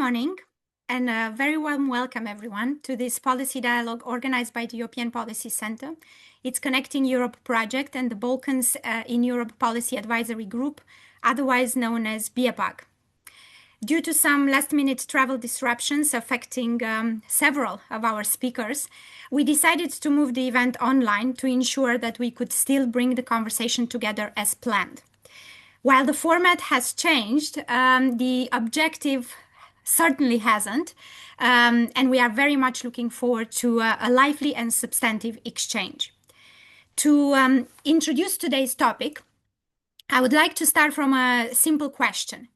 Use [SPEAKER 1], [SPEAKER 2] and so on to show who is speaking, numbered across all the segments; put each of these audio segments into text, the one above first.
[SPEAKER 1] morning, and a very warm welcome, everyone, to this policy dialogue organized by the European Policy Center. It's Connecting Europe project and the Balkans in Europe Policy Advisory Group, otherwise known as WIIW. Due to some last-minute travel disruptions affecting several of our speakers, we decided to move the event online to ensure that we could still bring the conversation together as planned. While the format has changed, the objective certainly hasn't, and we are very much looking forward to a lively and substantive exchange. To introduce today's topic, I would like to start from a simple question.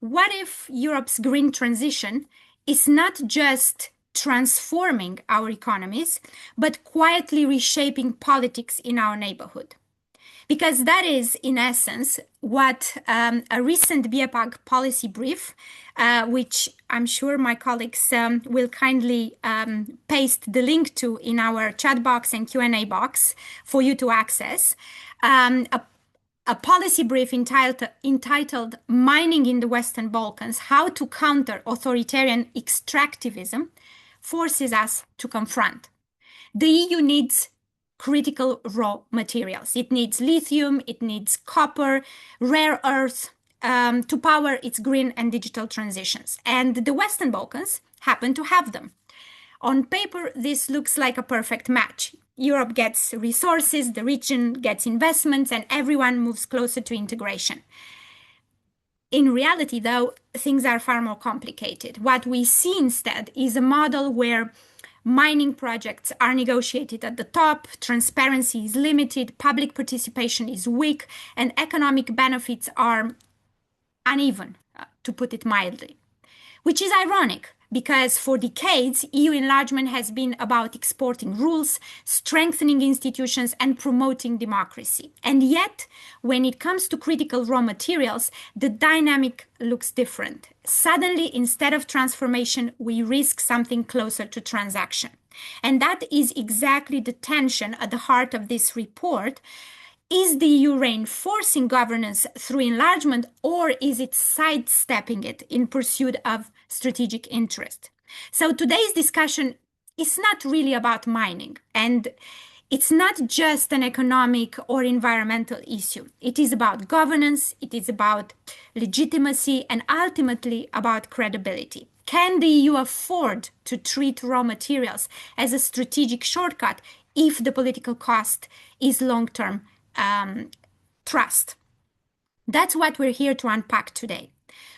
[SPEAKER 1] What if Europe's green transition is not just transforming our economies, but quietly reshaping politics in our neighborhood? Because that is, in essence, what a recent WIIW policy brief, which I'm sure my colleagues will kindly paste the link to in our chat box and Q&A box for you to access, a policy brief entitled Mining in the Western Balkans, How to Counter Authoritarian Extractivism, forces us to confront. The EU needs critical raw materials. It needs lithium, it needs copper, rare earth to power its green and digital transitions. And the Western Balkans happen to have them. On paper, this looks like a perfect match. Europe gets resources, the region gets investments, and everyone moves closer to integration. In reality, though, things are far more complicated. What we see instead is a model where mining projects are negotiated at the top, transparency is limited, public participation is weak, and economic benefits are uneven, to put it mildly. Which is ironic, because for decades, EU enlargement has been about exporting rules, strengthening institutions, and promoting democracy. And yet, when it comes to critical raw materials, the dynamic looks different. Suddenly, instead of transformation, we risk something closer to transaction. And that is exactly the tension at the heart of this report. Is the EU reinforcing governance through enlargement, or is it sidestepping it in pursuit of strategic interest? So today's discussion is not really about mining, and it's not just an economic or environmental issue. It is about governance, it is about legitimacy, and ultimately about credibility. Can the EU afford to treat raw materials as a strategic shortcut if the political cost is long-term trust? That's what we're here to unpack today.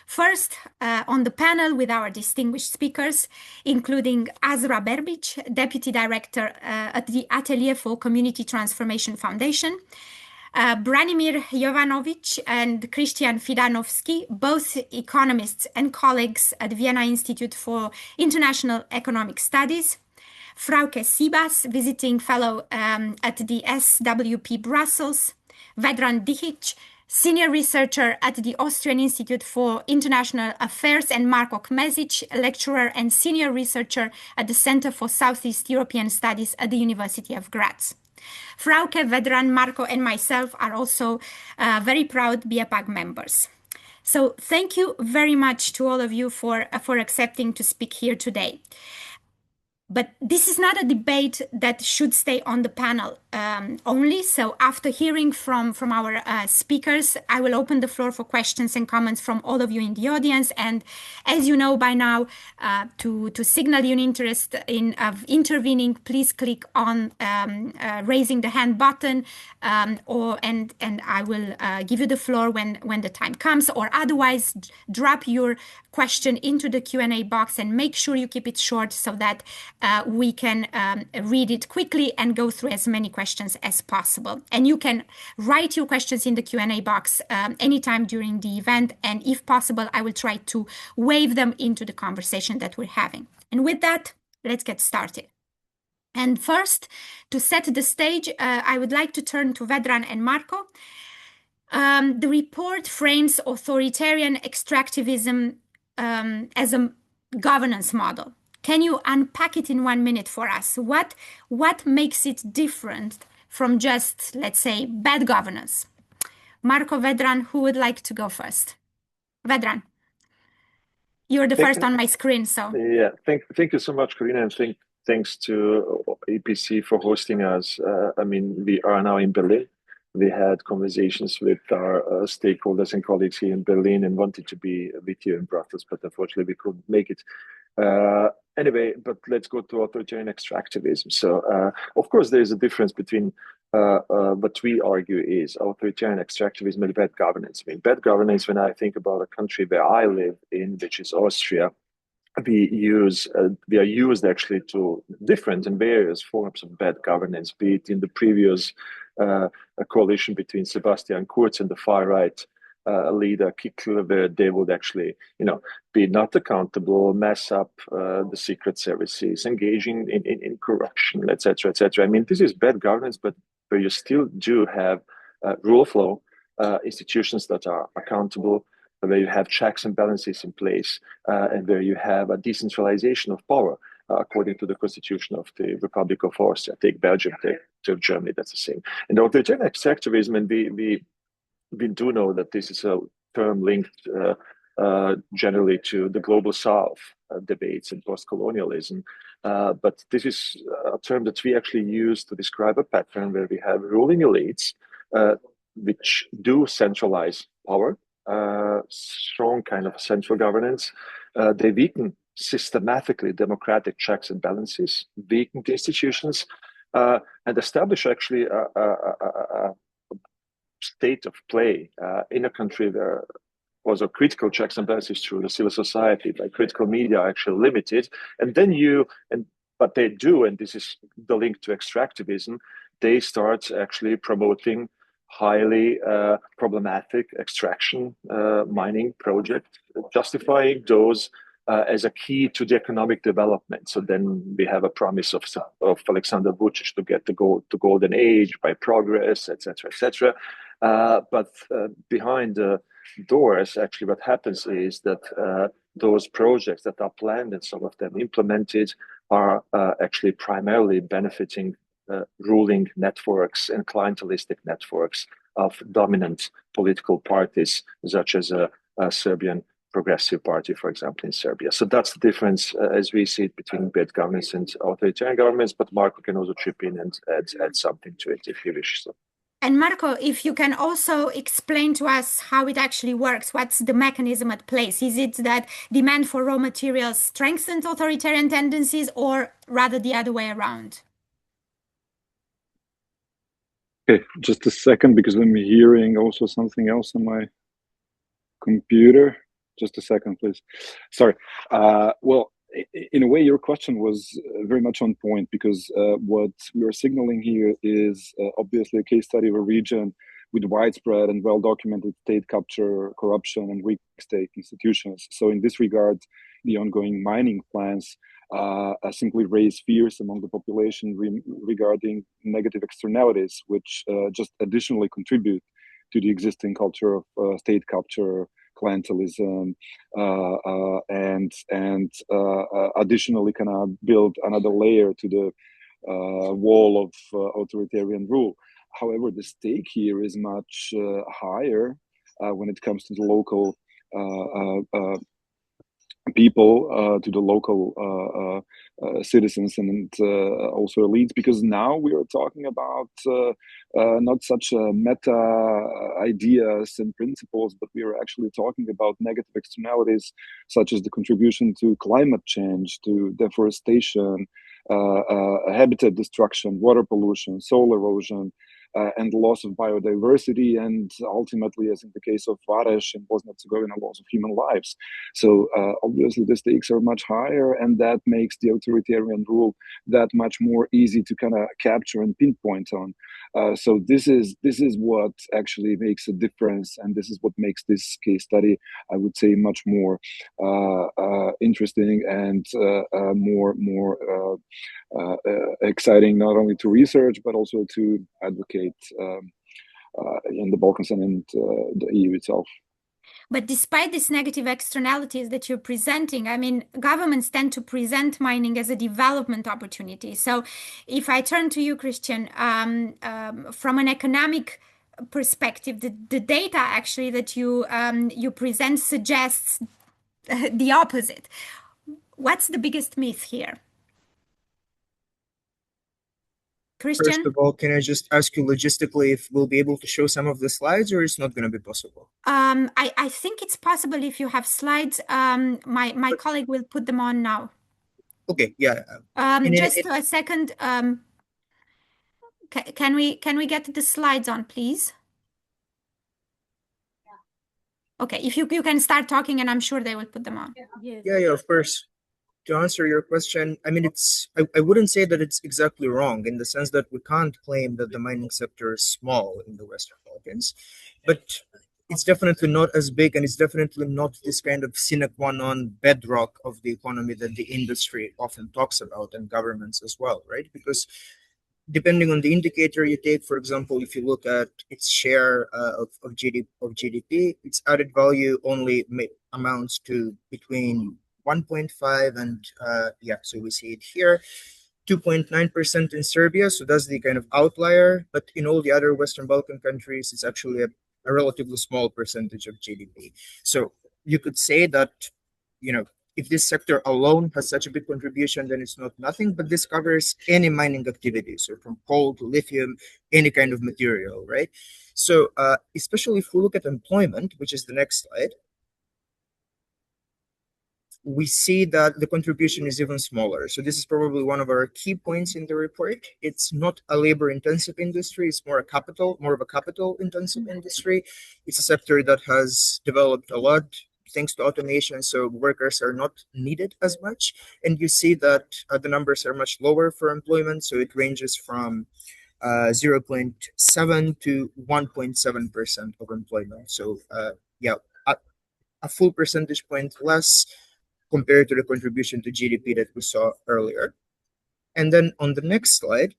[SPEAKER 1] First, on the panel with our distinguished speakers, including Azra Berbic, Deputy Director at the Atelier for Community Transformation Foundation, Branimir Jovanovic and Kristijan Fidanovski, both economists and colleagues at Vienna Institute for International Economic Studies, Frauke Sibas, visiting fellow at the SWP Brussels, Vedran Dzihic, senior researcher at the Austrian Institute for International Affairs, and Marko Kmezić, lecturer and senior researcher at the Center for Southeast European Studies at the University of Graz. Frauke, Vedran, Marko, and myself are also very proud WIIW members. So thank you very much to all of you for accepting to speak here today. But this is not a debate that should stay on the panel only. So after hearing from our speakers, I will open the floor for questions and comments from all of you in the audience. And as you know by now, to signal your interest in intervening, please click on raising the hand button, and I will give you the floor when the time comes. Or otherwise, drop your question into the Q&A box and make sure you keep it short so that we can read it quickly and go through as many questions as possible. And you can write your questions in the Q&A box anytime during the event. And if possible, I will try to wave them into the conversation that we're having. And with that, let's get started. And first, to set the stage, I would like to turn to Vedran and Marko. The report frames authoritarian extractivism as a governance model. Can you unpack it in 1 minute for us? What makes it different from just, let's say, bad governance? Marko, Vedran, who would like to go first? Vedran. You're the first on my screen, so.
[SPEAKER 2] Yeah, thank you so much, Corina, and thanks to APC for hosting us. I mean, we are now in Berlin. We had conversations with our stakeholders and colleagues here in Berlin and wanted to be with you in Brussels, but unfortunately we couldn't make it. Anyway, but let's go to authoritarian extractivism. So, of course, there is a difference between what we argue is authoritarian extractivism and bad governance. I mean, bad governance, when I think about a country where I live in, which is Austria, we are used actually to different and various forms of bad governance, be it in the previous a coalition between Sebastian Kurz and the far right leader Kickl, where they would actually, be not accountable, mess up the secret services, engaging in corruption, etc., etc. I mean, this is bad governance, but where you still do have rule of law, institutions that are accountable, where you have checks and balances in place, and where you have a decentralization of power according to the constitution of the Republic of Austria. Take Belgium, take Germany, that's the same. And authoritarian extractivism, and we do know that this is a term linked generally to the global South debates and post-colonialism. But this is a term that we actually use to describe a pattern where we have ruling elites which do centralize power, strong kind of central governance. They weaken systematically democratic checks and balances, weaken the institutions, and establish actually a state of play in a country where also critical checks and balances through the civil society, by critical media are actually limited. And then but they do, and this is the link to extractivism, they start actually promoting highly problematic extraction mining projects, justifying those as a key to the economic development. So then we have a promise of Alexander Vucic to get the golden age by progress, etc., etc. But behind the doors, actually, what happens is that those projects that are planned and some of them implemented are actually primarily benefiting ruling networks and clientelistic networks of dominant political parties, such as a Serbian Progressive Party, for example, in Serbia. So that's the difference as we see it between bad governments and authoritarian governments. But Marko can also chip in and add something to it if he wishes. So.
[SPEAKER 1] And Marko, if you can also explain to us how it actually works, what's the mechanism at play? Is it that demand for raw materials strengthens authoritarian tendencies, or rather the other way around?
[SPEAKER 3] Okay, just a second, because I'm hearing also something else on my computer. Just a second, please. Sorry. Well, in a way, your question was very much on point, because what we are signaling here is obviously a case study of a region with widespread and well-documented state capture, corruption, and weak state institutions. So in this regard, the ongoing mining plans simply raise fears among the population regarding negative externalities, which just additionally contribute to the existing culture of state capture, clientelism, and additionally kind of build another layer to the wall of authoritarian rule. However, the stake here is much higher when it comes to the local people, to the local citizens and also elites, because now we are talking about not such meta ideas and principles, but we are actually talking about negative externalities such as the contribution to climate change, to deforestation, habitat destruction, water pollution, soil erosion, and loss of biodiversity, and ultimately, as in the case of Vareš and Bosnia-Herzegovina, loss of human lives. So obviously the stakes are much higher, and that makes the authoritarian rule that much more easy to kind of capture and pinpoint on. So this is what actually makes a difference, and this is what makes this case study, I would say, much more interesting and more exciting, not only to research but also to advocate in the Balkans and in the EU itself.
[SPEAKER 1] But despite these negative externalities that you're presenting, I mean, governments tend to present mining as a development opportunity. So if I turn to you, Kristijan, from an economic perspective, the data actually that you present suggests the opposite. What's the biggest myth here? Kristijan?
[SPEAKER 4] First of all, can I just ask you logistically if we'll be able to show some of the slides, or it's not going to be possible?
[SPEAKER 1] I think it's possible if you have slides. My colleague will put them on now.
[SPEAKER 4] Okay, yeah.
[SPEAKER 1] Just a second. Can we get the slides on, please? Okay, if you can start talking, and I'm sure they will put them on.
[SPEAKER 4] Yeah, of course. To answer your question, I mean, I wouldn't say that it's exactly wrong in the sense that we can't claim that the mining sector is small in the Western Balkans, but it's definitely not as big, and it's definitely not this kind of sine qua non bedrock of the economy that the industry often talks about, and governments as well, right? Because depending on the indicator you take, for example, if you look at its share of GDP, its added value only amounts to between 1.5 and so we see it here, 2.9% in Serbia, so that's the kind of outlier. But in all the other Western Balkan countries, it's actually a relatively small percentage of GDP. So you could say that, if this sector alone has such a big contribution, then it's not nothing, but this covers any mining activity. So from coal to lithium, any kind of material, right? So especially if we look at employment, which is the next slide, we see that the contribution is even smaller. So this is probably one of our key points in the report. It's not a labor-intensive industry. It's more of a capital-intensive industry. It's a sector that has developed a lot thanks to automation, so workers are not needed as much. And you see that the numbers are much lower for employment. So it ranges from 0.7 to 1.7% of employment. So a full percentage point less compared to the contribution to GDP that we saw earlier. And then on the next slide,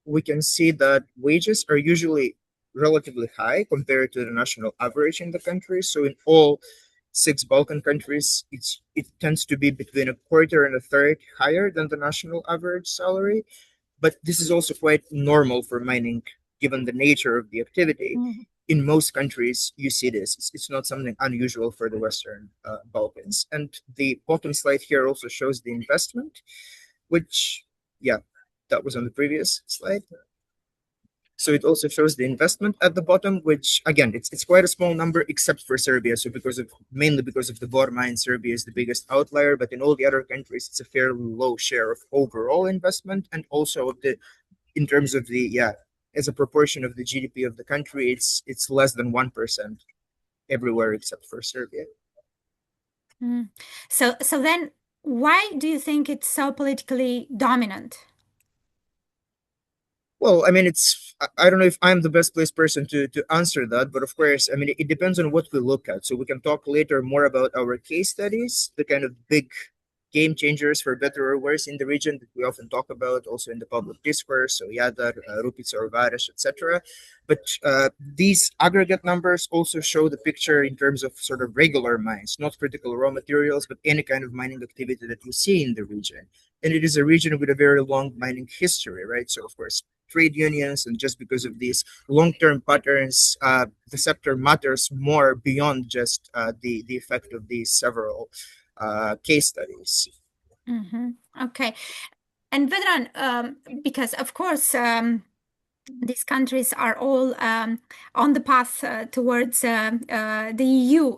[SPEAKER 4] we can see that wages are usually relatively high compared to the national average in the country. So in all 6 Balkan countries, it tends to be between a quarter and a third higher than the national average salary. But this is also quite normal for mining, given the nature of the activity. Mm-hmm. In most countries, you see this. It's not something unusual for the Western Balkans. And the bottom slide here also shows the investment, which, that was on the previous slide. So it also shows the investment at the bottom, which again, it's quite a small number except for Serbia. So mainly because of the Bor mine, Serbia is the biggest outlier, but in all the other countries, it's a fairly low share of overall investment, and also in terms of as a proportion of the GDP of the country, it's less than 1% everywhere except for Serbia.
[SPEAKER 1] Mm. So then, why do you think it's so politically dominant?
[SPEAKER 4] Well, I mean, I don't know if I'm the best placed person to answer that, but of course, I mean, it depends on what we look at. So we can talk later more about our case studies, the kind of big game changers, for better or worse, in the region that we often talk about, also in the public discourse. So Jadar, Rupica, or Vareš, etc. But these aggregate numbers also show the picture in terms of sort of regular mines, not critical raw materials, but any kind of mining activity that you see in the region. And it is a region with a very long mining history, right? So of course, trade unions, and just because of these long-term patterns, the sector matters more beyond just the effect of these several case studies.
[SPEAKER 1] Mm-hmm. Okay. And Vedran, because of course these countries are all on the path towards the EU,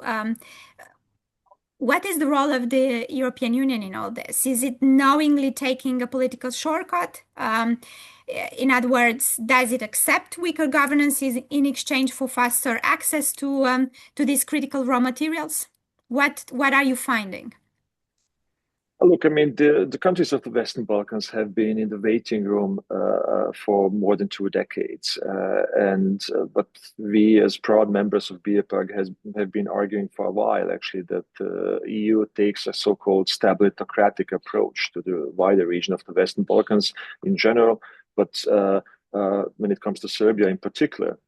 [SPEAKER 1] what is the role of the European Union in all this? Is it knowingly taking a political shortcut? In other words, does it accept weaker governance in exchange for faster access to these critical raw materials? What are you finding?
[SPEAKER 2] Look, I mean, the countries of the Western Balkans have been in the waiting room for more than 2 decades, but we, as proud members of WIIW, have been arguing for a while, actually, that the EU takes a so-called stabilitocratic approach to the wider region of the Western Balkans in general, but when it comes to Serbia in particular,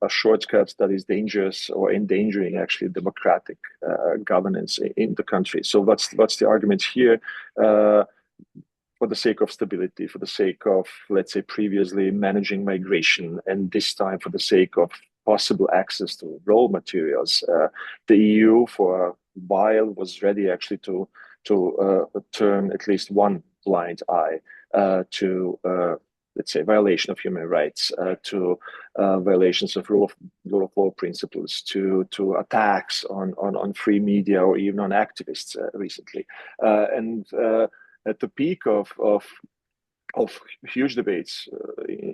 [SPEAKER 2] a shortcut that is dangerous or endangering actually democratic governance in the country. So what's the argument here? For the sake of stability, for the sake of, let's say, previously managing migration, and this time for the sake of possible access to raw materials. The EU for a while was ready actually to turn at least one blind eye to let's say violation of human rights, to violations of rule of law principles, to attacks on free media or even on activists recently, and at the peak of huge debates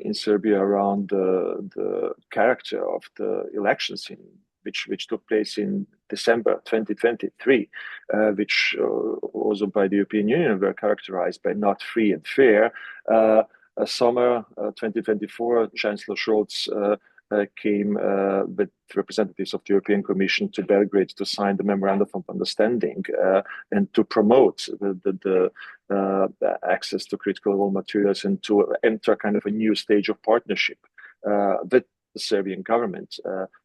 [SPEAKER 2] in Serbia around the character of the elections which took place in December 2023, which also by the European Union were characterized by not free and fair. Summer 2024, Chancellor Scholz came with representatives of the European Commission to Belgrade to sign the Memorandum of Understanding and to promote the access to critical raw materials and to enter kind of a new stage of partnership with the Serbian government,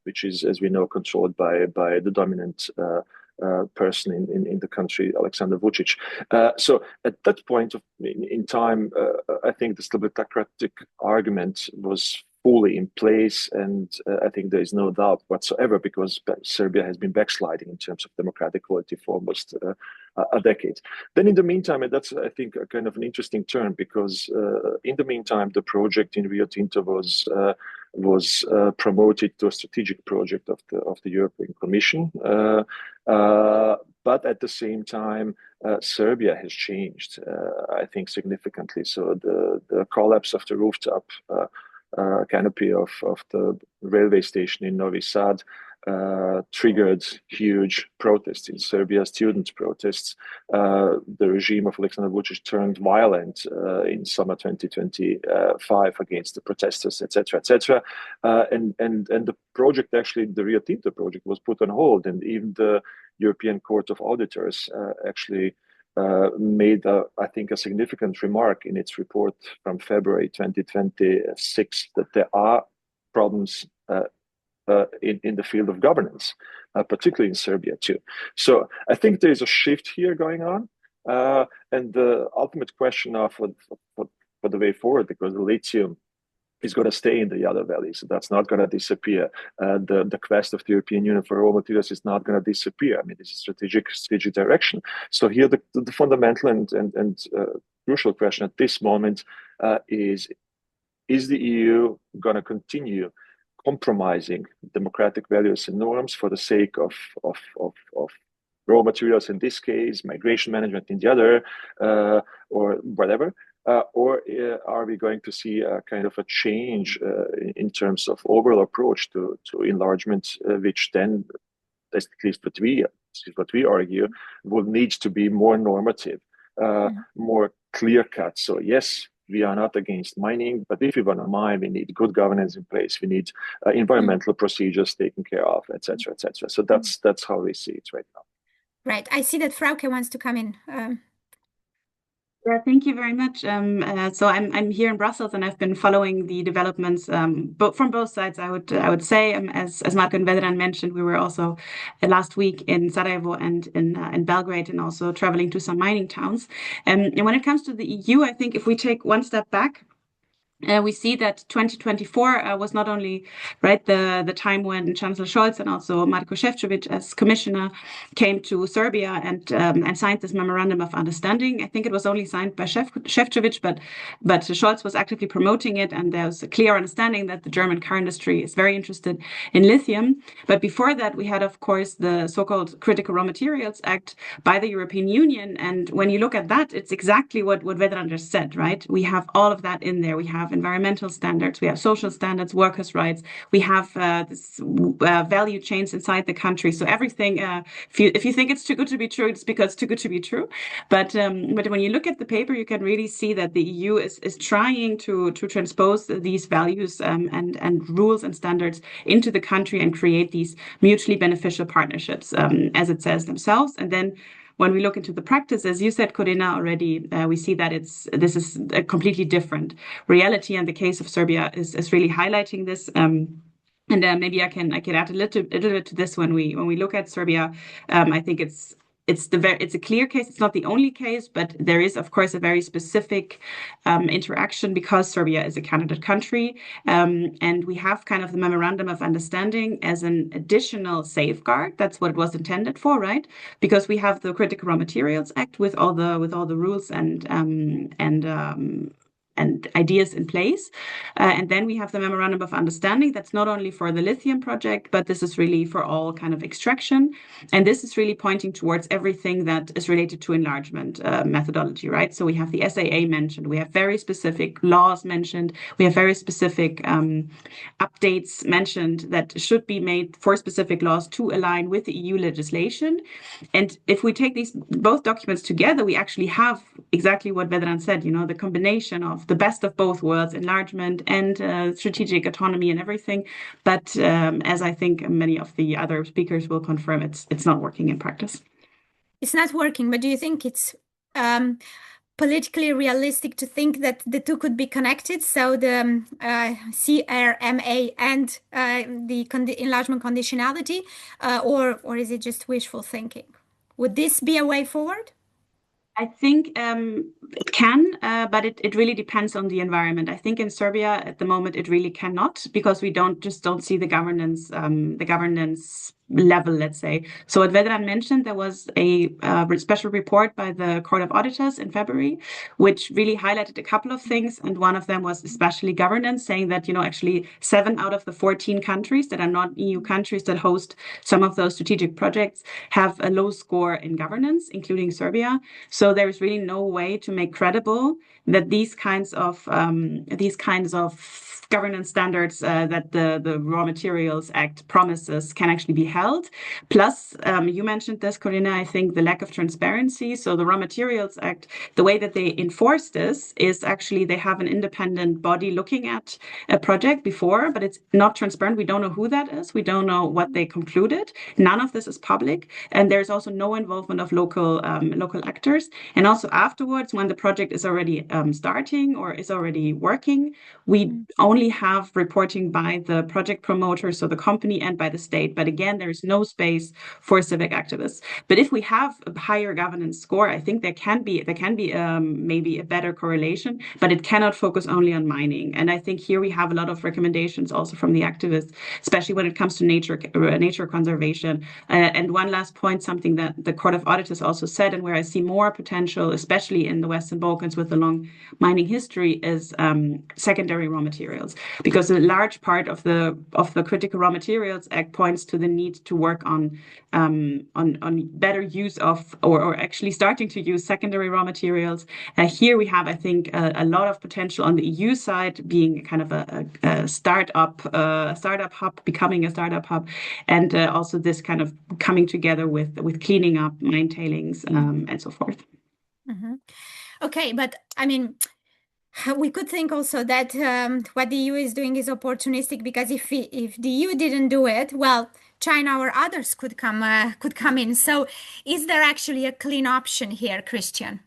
[SPEAKER 2] which is, as we know, controlled by the dominant person in the country, Aleksandar Vučić. So at that point in time, I think the stabilitocratic argument was fully in place, and I think there is no doubt whatsoever, because Serbia has been backsliding in terms of democratic quality for almost a decade. Then in the meantime, and that's, I think, a kind of an interesting turn, because in the meantime, the project in Rio Tinto was promoted to a strategic project of the European Commission. But at the same time, Serbia has changed, I think, significantly. So the collapse of the rooftop canopy of the railway station in Novi Sad triggered huge protests in Serbia, student protests. The regime of Aleksandar Vučić turned violent in summer 2025 against the protesters, etc., etc. And the project, actually, the Rio Tinto project, was put on hold, and even the European Court of Auditors actually made, I think, a significant remark in its report from February 2026 that there are problems in the field of governance, particularly in Serbia too. So I think there is a shift here going on, and the ultimate question now for the way forward, because the lithium is going to stay in the Jadar Valley, so that's not going to disappear. The quest of the European Union for raw materials is not going to disappear. I mean, this is strategic direction. So here, the fundamental and crucial question at this moment is the EU going to continue compromising democratic values and norms for the sake of raw materials in this case, migration management in the other, or whatever? Or are we going to see a kind of a change in terms of overall approach to enlargement, which then, at least what we argue, will need to be more normative, more clear-cut. So yes, we are not against mining, but if we want to mine, we need good governance in place. We need environmental procedures taken care of, etc., etc. So that's how we see it right now.
[SPEAKER 1] Right. I see that Frauke wants to come in.
[SPEAKER 5] Yeah, thank you very much. So I'm here in Brussels, and I've been following the developments, but from both sides. I would say, as Marko and Vedran mentioned, we were also last week in Sarajevo and in Belgrade, and also traveling to some mining towns. And when it comes to the EU, I think if we take one step back, we see that 2024 was not only the time when Chancellor Scholz and also Marko Šefčovič as commissioner came to Serbia and signed this memorandum of understanding. I think it was only signed by Šefčovič, but Scholz was actively promoting it, and there's a clear understanding that the German car industry is very interested in lithium. But before that, we had, of course, the so-called Critical Raw Materials Act by the European Union, and when you look at that, it's exactly what Vedran just said, right? We have all of that in there. We have environmental standards, we have social standards, workers' rights, we have value chains inside the country. So everything, if you think it's too good to be true, it's because it's too good to be true. But when you look at the paper, you can really see that the EU is trying to transpose these values and rules and standards into the country and create these mutually beneficial partnerships, as it says themselves. And then when we look into the practice, as you said, Corina, already, we see that this is a completely different reality, and the case of Serbia is really highlighting this. And maybe I can add a little bit to this. When we look at Serbia, I think it's it's a clear case. It's not the only case, but there is, of course, a very specific interaction because Serbia is a candidate country. And we have kind of the memorandum of understanding as an additional safeguard. That's what it was intended for, right? Because we have the Critical Raw Materials Act with all the rules and ideas in place. And then we have the memorandum of understanding that's not only for the lithium project, but this is really for all kind of extraction. And this is really pointing towards everything that is related to enlargement methodology, right? So we have the SAA mentioned, we have very specific laws mentioned, we have very specific updates mentioned that should be made for specific laws to align with the EU legislation. And if we take these both documents together, we actually have exactly what Vedran said, the combination of the best of both worlds, enlargement and strategic autonomy and everything. But as I think many of the other speakers will confirm, it's not working in practice.
[SPEAKER 1] It's not working, but do you think it's politically realistic to think that the two could be connected? So the CRMA and the enlargement conditionality, or is it just wishful thinking? Would this be a way forward?
[SPEAKER 5] I think it can, but it really depends on the environment. I think in Serbia at the moment it really cannot, because we don't see the governance level, let's say. So what Vedran mentioned, there was a special report by the Court of Auditors in February, which really highlighted a couple of things. And one of them was especially governance, saying that, actually 7 out of the 14 countries that are not EU countries that host some of those strategic projects have a low score in governance, including Serbia. So there is really no way to make credible that these kinds of governance standards that the Raw Materials Act promises can actually be held. Plus, you mentioned this, Corina, I think the lack of transparency. So the Raw Materials Act, the way that they enforce this is actually they have an independent body looking at a project before, but it's not transparent. We don't know who that is. We don't know what they concluded. None of this is public. And there's also no involvement of local actors. And also afterwards, when the project is already starting or is already working, we only have reporting by the project promoter, so the company, and by the state. But again, there is no space for civic activists. But if we have a higher governance score, I think there can be maybe a better correlation, but it cannot focus only on mining. And I think here we have a lot of recommendations also from the activists, especially when it comes to nature conservation. And one last point, something that the Court of Auditors also said, and where I see more potential, especially in the Western Balkans with a long mining history, is secondary raw materials, because a large part of the Critical Raw Materials Act points to the need to work on better use of or actually starting to use secondary raw materials. Here we have, I think, a lot of potential on the EU side, being kind of a startup hub, becoming a startup hub, and also this kind of coming together with cleaning up mine tailings and so forth.
[SPEAKER 1] Mm-hmm. Okay, but I mean, we could think also that what the EU is doing is opportunistic, because if the EU didn't do it, well, China or others could come in. So is there actually a clean option here, Kristijan?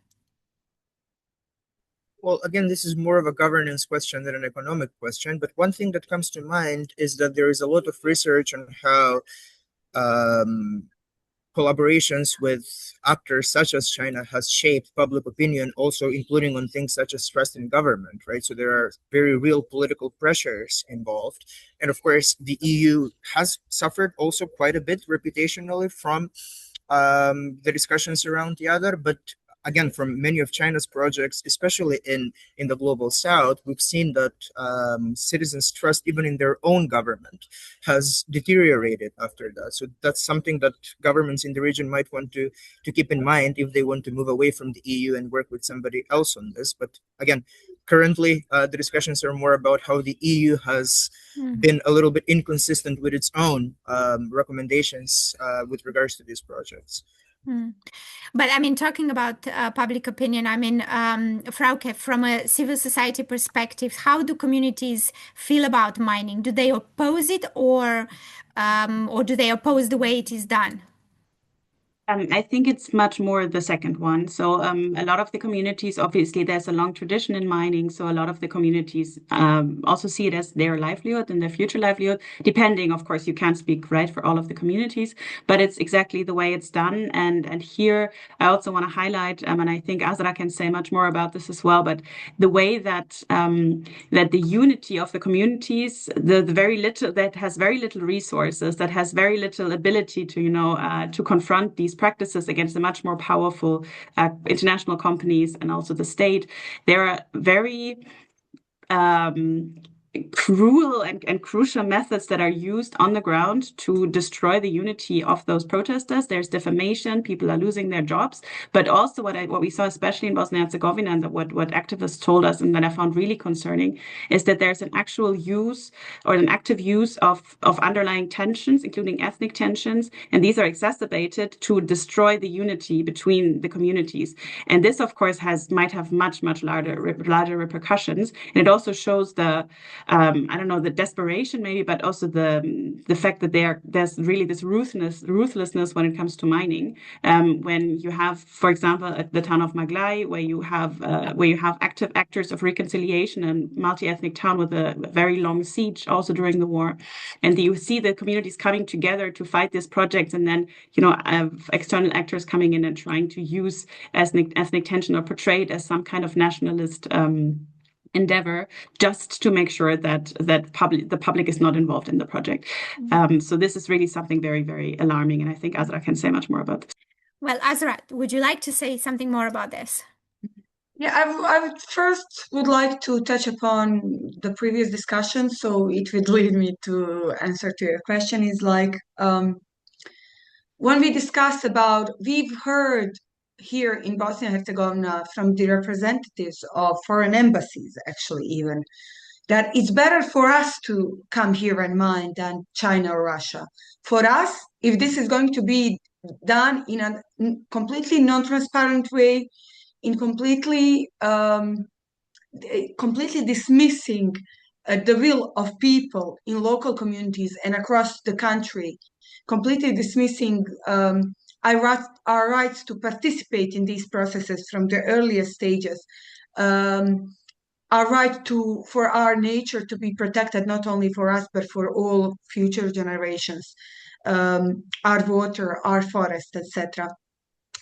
[SPEAKER 4] Well, again, this is more of a governance question than an economic question. But one thing that comes to mind is that there is a lot of research on how collaborations with actors such as China has shaped public opinion, also including on things such as trust in government, right? So there are very real political pressures involved. And of course, the EU has suffered also quite a bit reputationally from the discussions around the other, but again, from many of China's projects, especially in the global south, we've seen that citizens' trust, even in their own government, has deteriorated after that. So that's something that governments in the region might want to keep in mind if they want to move away from the EU and work with somebody else on this. But again, currently, the discussions are more about how the EU has been a little bit inconsistent with its own recommendations with regards to these projects.
[SPEAKER 1] But I mean, talking about public opinion, I mean, Frauke, from a civil society perspective, how do communities feel about mining? Do they oppose it, or do they oppose the way it is done?
[SPEAKER 5] I think it's much more the second one. So a lot of the communities, obviously, there's a long tradition in mining. So a lot of the communities also see it as their livelihood and their future livelihood, depending, of course, you can't speak right for all of the communities, but it's exactly the way it's done. And here I also want to highlight, and I think Azra can say much more about this as well, but the way that that the unity of the communities, the very little that has very little resources, that has very little ability to, to confront these practices against the much more powerful international companies and also the state. There are very cruel and crucial methods that are used on the ground to destroy the unity of those protesters. There's defamation, people are losing their jobs, but also what we saw, especially in Bosnia and Herzegovina, and what activists told us, and that I found really concerning, is that there's an actual use or an active use of underlying tensions, including ethnic tensions, and these are exacerbated to destroy the unity between the communities. And this, of course, might have much larger repercussions. And it also shows the I don't know, the desperation maybe, but also the fact that there's really this ruthlessness when it comes to mining. When you have, for example, at the town of Maglai, where you have active actors of reconciliation and multi-ethnic town with a very long siege also during the war, and you see the communities coming together to fight this project, and then external actors coming in and trying to use ethnic tension or portray it as some kind of nationalist endeavor just to make sure that the public is not involved in the project. So this is really something very, very alarming, and I think Azra can say much more about this.
[SPEAKER 1] Well, Azra, would you like to say something more about this?
[SPEAKER 6] Yeah, I would like to touch upon the previous discussion, so it would lead me to answer to your question. Is like when we discussed about, we've heard here in Bosnia and Herzegovina from the representatives of foreign embassies, actually, even, that it's better for us to come here and mine than China or Russia. For us, if this is going to be done in a completely non-transparent way, in completely dismissing the will of people in local communities and across the country, completely dismissing our rights to participate in these processes from the earliest stages, our right for our nature to be protected, not only for us, but for all future generations, our water, our forest, etc.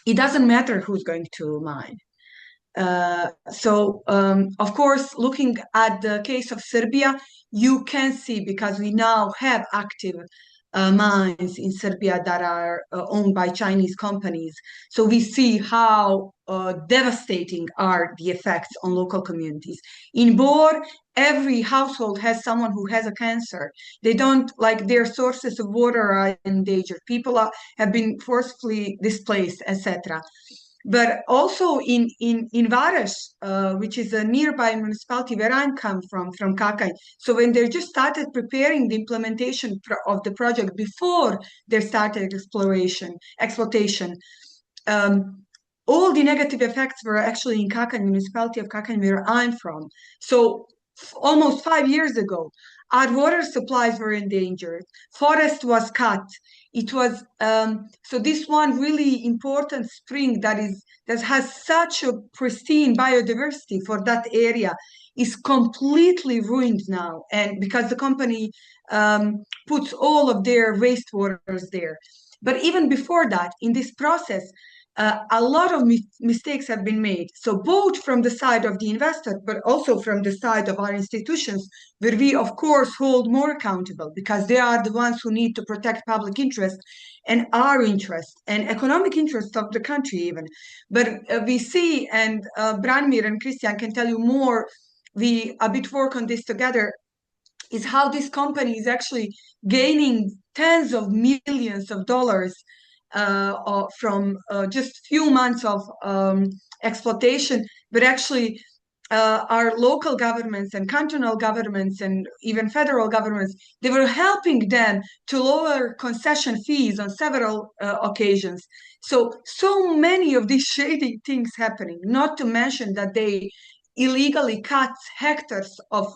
[SPEAKER 6] It doesn't matter who's going to mine. Of course, looking at the case of Serbia, you can see, because we now have active mines in Serbia that are owned by Chinese companies. So we see how devastating are the effects on local communities. In Bor, every household has someone who has a cancer. They don't, like, their sources of water are endangered. People have been forcefully displaced, etc. But also in Vares, which is a nearby municipality where I come from Kakanj. So when they just started preparing the implementation of the project before they started exploitation, all the negative effects were actually in Kakanj, municipality of Kakanj, where I'm from. So almost 5 years ago, our water supplies were endangered. Forest was cut. It was so this one really important spring that has such a pristine biodiversity for that area is completely ruined now, and because the company puts all of their wastewaters there. But even before that, in this process, a lot of mistakes have been made. So both from the side of the investor, but also from the side of our institutions, where we, of course, hold more accountable, because they are the ones who need to protect public interest and our interest and economic interest of the country even. But we see, and Branimir and Kristijan can tell you more, we a bit work on this together, is how this company is actually gaining tens of millions of dollars from just few months of exploitation, but actually our local governments and cantonal governments and even federal governments, they were helping them to lower concession fees on several occasions. So many of these shady things happening, not to mention that they illegally cut hectares of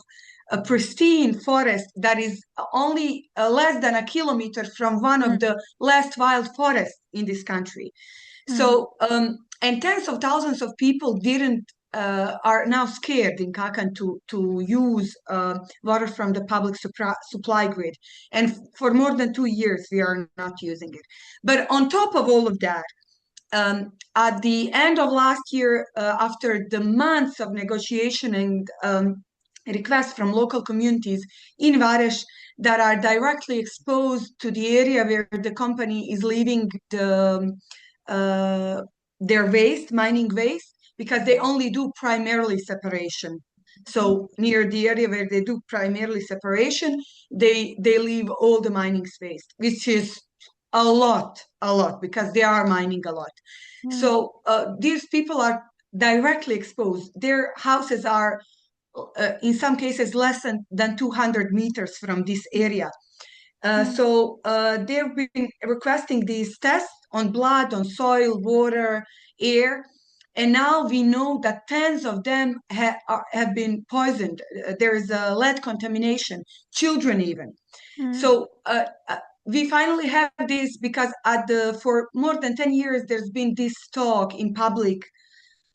[SPEAKER 6] a pristine forest that is only less than a kilometer from one of the last wild forests in this country. So, and tens of thousands of people are now scared in Kakan to use water from the public supply grid. And for more than 2 years, we are not using it. But on top of all of that, at the end of last year, after the months of negotiation and requests from local communities in Vareš that are directly exposed to the area where the company is leaving their waste, mining waste, because they only do primarily separation. So near the area where they do primarily separation, they leave all the mining waste, which is a lot, because they are mining a lot. So these people are directly exposed. Their houses are, in some cases, less than 200 meters from this area. So they've been requesting these tests on blood, on soil, water, air. And now we know that tens of them have been poisoned. There is a lead contamination, children even. So we finally have this because for more than 10 years, there's been this talk in public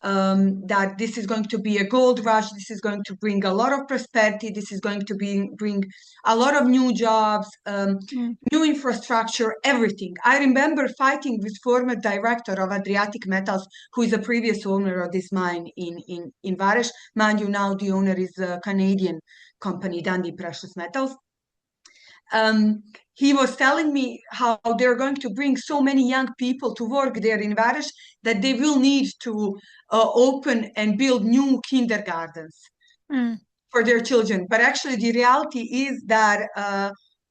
[SPEAKER 6] that this is going to be a gold rush. This is going to bring a lot of prosperity. This is going to bring a lot of new jobs, new infrastructure, everything. I remember fighting with former director of Adriatic Metals, who is a previous owner of this mine in Vareš. Mind you, now the owner is a Canadian company, Dundee Precious Metals. He was telling me how they're going to bring so many young people to work there in Vareš that they will need to open and build new kindergartens for their children. But actually, the reality is that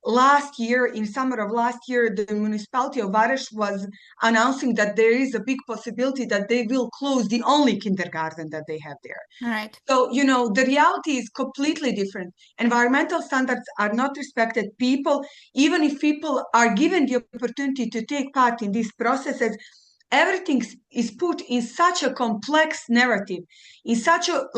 [SPEAKER 6] last year, in summer of last year, the municipality of Vareš was announcing that there is a big possibility that they will close the only kindergarten that they have there.
[SPEAKER 1] Right.
[SPEAKER 6] So, the reality is completely different. Environmental standards are not respected. People, even if people are given the opportunity to take part in these processes, everything is put in such a complex narrative, in such a,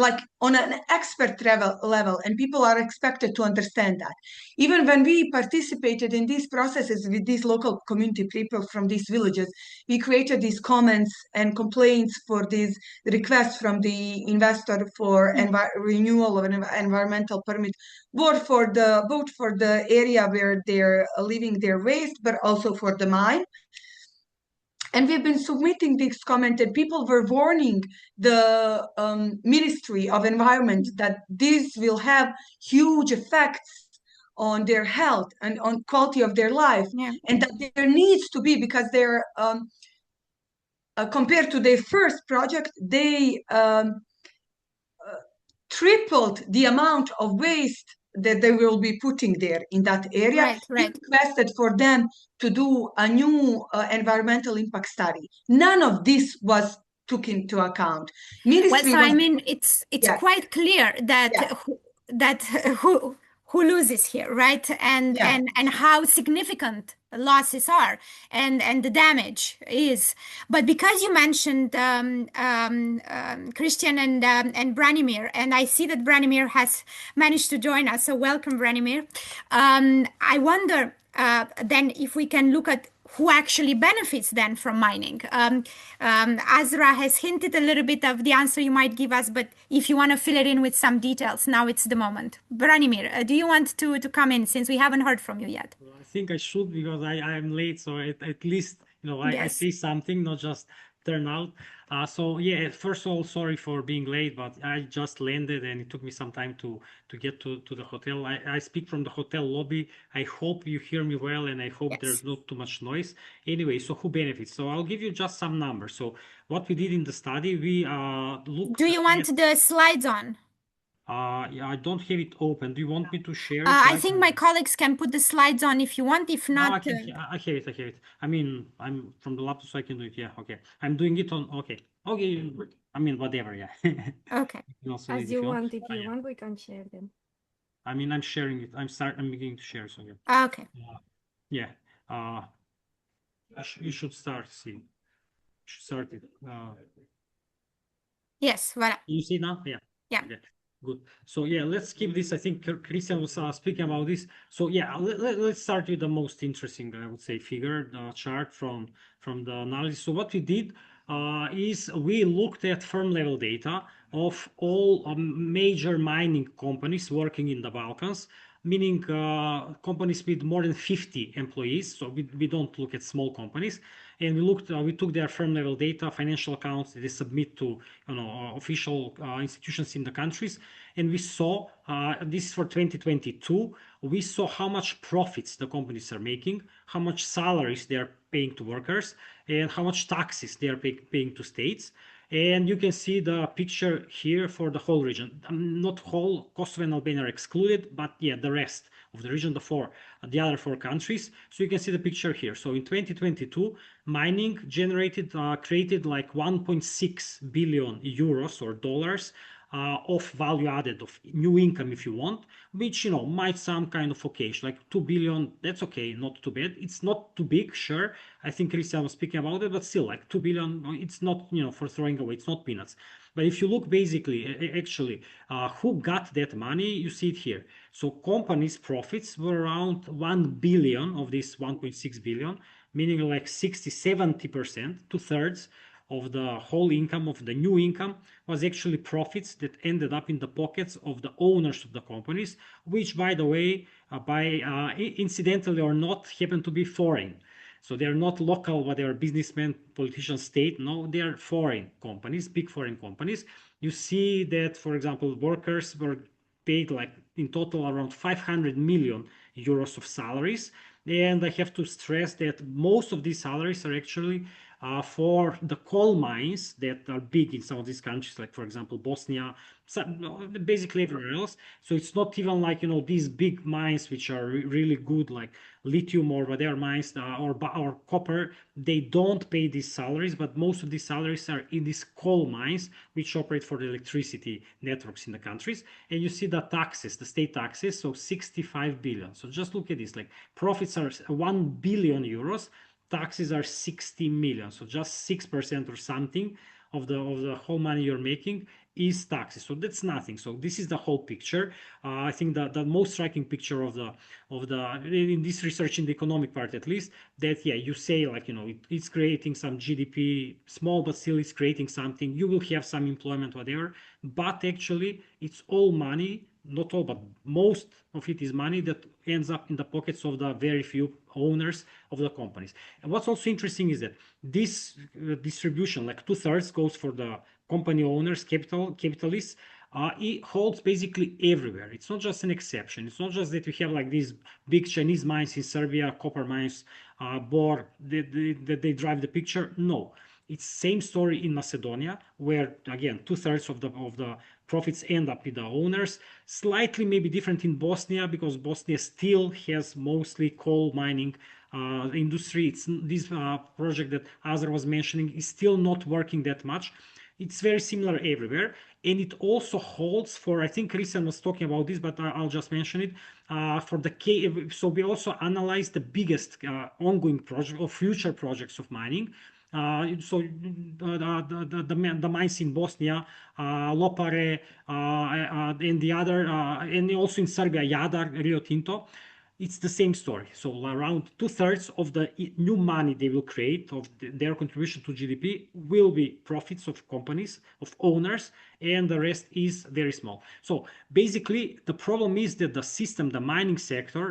[SPEAKER 6] on an expert level, and people are expected to understand that. Even when we participated in these processes with these local community people from these villages, we created these comments and complaints for these requests from the investor for renewal of an environmental permit, both for the area where they're leaving their waste, but also for the mine. And we've been submitting this comment, and people were warning the Ministry of Environment that this will have huge effects on their health and on quality of their life, and that there needs to be, because they're compared to their first project, they tripled the amount of waste that they will be putting there in that area.
[SPEAKER 1] Right.
[SPEAKER 6] Requested for them to do a new environmental impact study. None of this was took into account.
[SPEAKER 1] I mean, it's quite clear that who loses here, right? And how significant losses are and the damage is. But because you mentioned Kristijan and Branimir, and I see that Branimir has managed to join us, so welcome, Branimir. I wonder then if we can look at who actually benefits then from mining. Azra has hinted a little bit of the answer you might give us, but if you want to fill it in with some details, now it's the moment. Branimir, do you want to come in, since we haven't heard from you yet?
[SPEAKER 7] Well, I think I should, because I'm late, so at least I say something, not just turn out. So yeah, first of all, sorry for being late, but I just landed and it took me some time to get to the hotel. I speak from the hotel lobby. I hope you hear me well, and I hope there's not too much noise. Anyway, so who benefits? So I'll give you just some numbers. So what we did in the study, we looked.
[SPEAKER 1] Do you want the slides on?
[SPEAKER 7] Yeah, I don't have it open. Do you want me to share it?
[SPEAKER 1] I think my colleagues can put the slides on if you want. If not,
[SPEAKER 7] I have it. I mean, I'm from the laptop, so I can do it. Yeah, okay. I'm doing it on. Okay. I mean, whatever. Yeah.
[SPEAKER 1] Okay.
[SPEAKER 8] As you want. If you want, we can share them.
[SPEAKER 7] I mean, I'm sharing it. I'm beginning to share. So yeah.
[SPEAKER 1] Okay.
[SPEAKER 7] Yeah. You should start. See. You should start it.
[SPEAKER 1] Yes. Voilà.
[SPEAKER 7] You see now? Yeah.
[SPEAKER 1] Yeah.
[SPEAKER 7] Okay. Good. So yeah, let's keep this. I think Kristijan was speaking about this. So yeah, let's start with the most interesting, I would say, figure, the chart from the analysis. So what we did is we looked at firm level data of all major mining companies working in the Balkans, meaning companies with more than 50 employees. So we don't look at small companies. And we took their firm level data, financial accounts that they submit to official institutions in the countries, and we saw this is for 2022. We saw how much profits the companies are making, how much salaries they are paying to workers, and how much taxes they are paying to states. And you can see the picture here for the whole region. Not whole, Kosovo and Albania are excluded, but yeah, the rest of the region, the other four countries. So you can see the picture here. So in 2022, mining created like 1.6 billion euros or dollars of value added, of new income, if you want, which might sound kind of okay, like 2 billion. That's okay, not too bad. It's not too big, sure. I think Kristijan was speaking about it, but still, like 2 billion, it's not for throwing away. It's not peanuts. But if you look basically, actually, who got that money, you see it here. So companies' profits were around 1 billion of this 1.6 billion, meaning like 60-70%, 2/3 of the whole income, of the new income, was actually profits that ended up in the pockets of the owners of the companies, which, by the way, incidentally or not, happen to be foreign. So they're not local, whatever businessmen, politicians, state. No, they're foreign companies, big foreign companies. You see that, for example, workers were paid like in total around 500 million euros of salaries. And I have to stress that most of these salaries are actually for the coal mines that are big in some of these countries, like for example Bosnia, basically everywhere else. So it's not even like these big mines which are really good, like lithium or whatever mines or copper. They don't pay these salaries, but most of these salaries are in these coal mines which operate for the electricity networks in the countries. And you see the taxes, the state taxes, so 65 billion. So just look at this, like profits are 1 billion euros. Taxes are 60 million, so just 6% or something of the whole money you're making is taxes. So that's nothing. So this is the whole picture. I think that the most striking picture of the in this research, in the economic part at least, that yeah, you say like it's creating some GDP, small, but still it's creating something. You will have some employment, whatever, but actually it's all money. Not all, but most of it is money that ends up in the pockets of the very few owners of the companies. And what's also interesting is that this distribution, like 2/3 goes for the company owners, capitalists. It holds basically everywhere. It's not just an exception. It's not just that we have like these big Chinese mines in Serbia, copper mines, Bor, that they drive the picture. No. It's same story in Macedonia, where again 2/3 of the profits end up with the owners. Slightly maybe different in Bosnia, because Bosnia still has mostly coal mining industry. It's this project that Azra was mentioning is still not working that much. It's very similar everywhere, and it also holds for, I think Kristijan was talking about this, but I'll just mention it, for the so we also analyzed the biggest ongoing project or future projects of mining. So the mines in Bosnia, Lopare, and the other, and also in Serbia, Jadar, Rio Tinto. It's the same story. So around 2/3 of the new money they will create, of their contribution to GDP, will be profits of companies, of owners, and the rest is very small. So basically, the problem is that the system, the mining sector,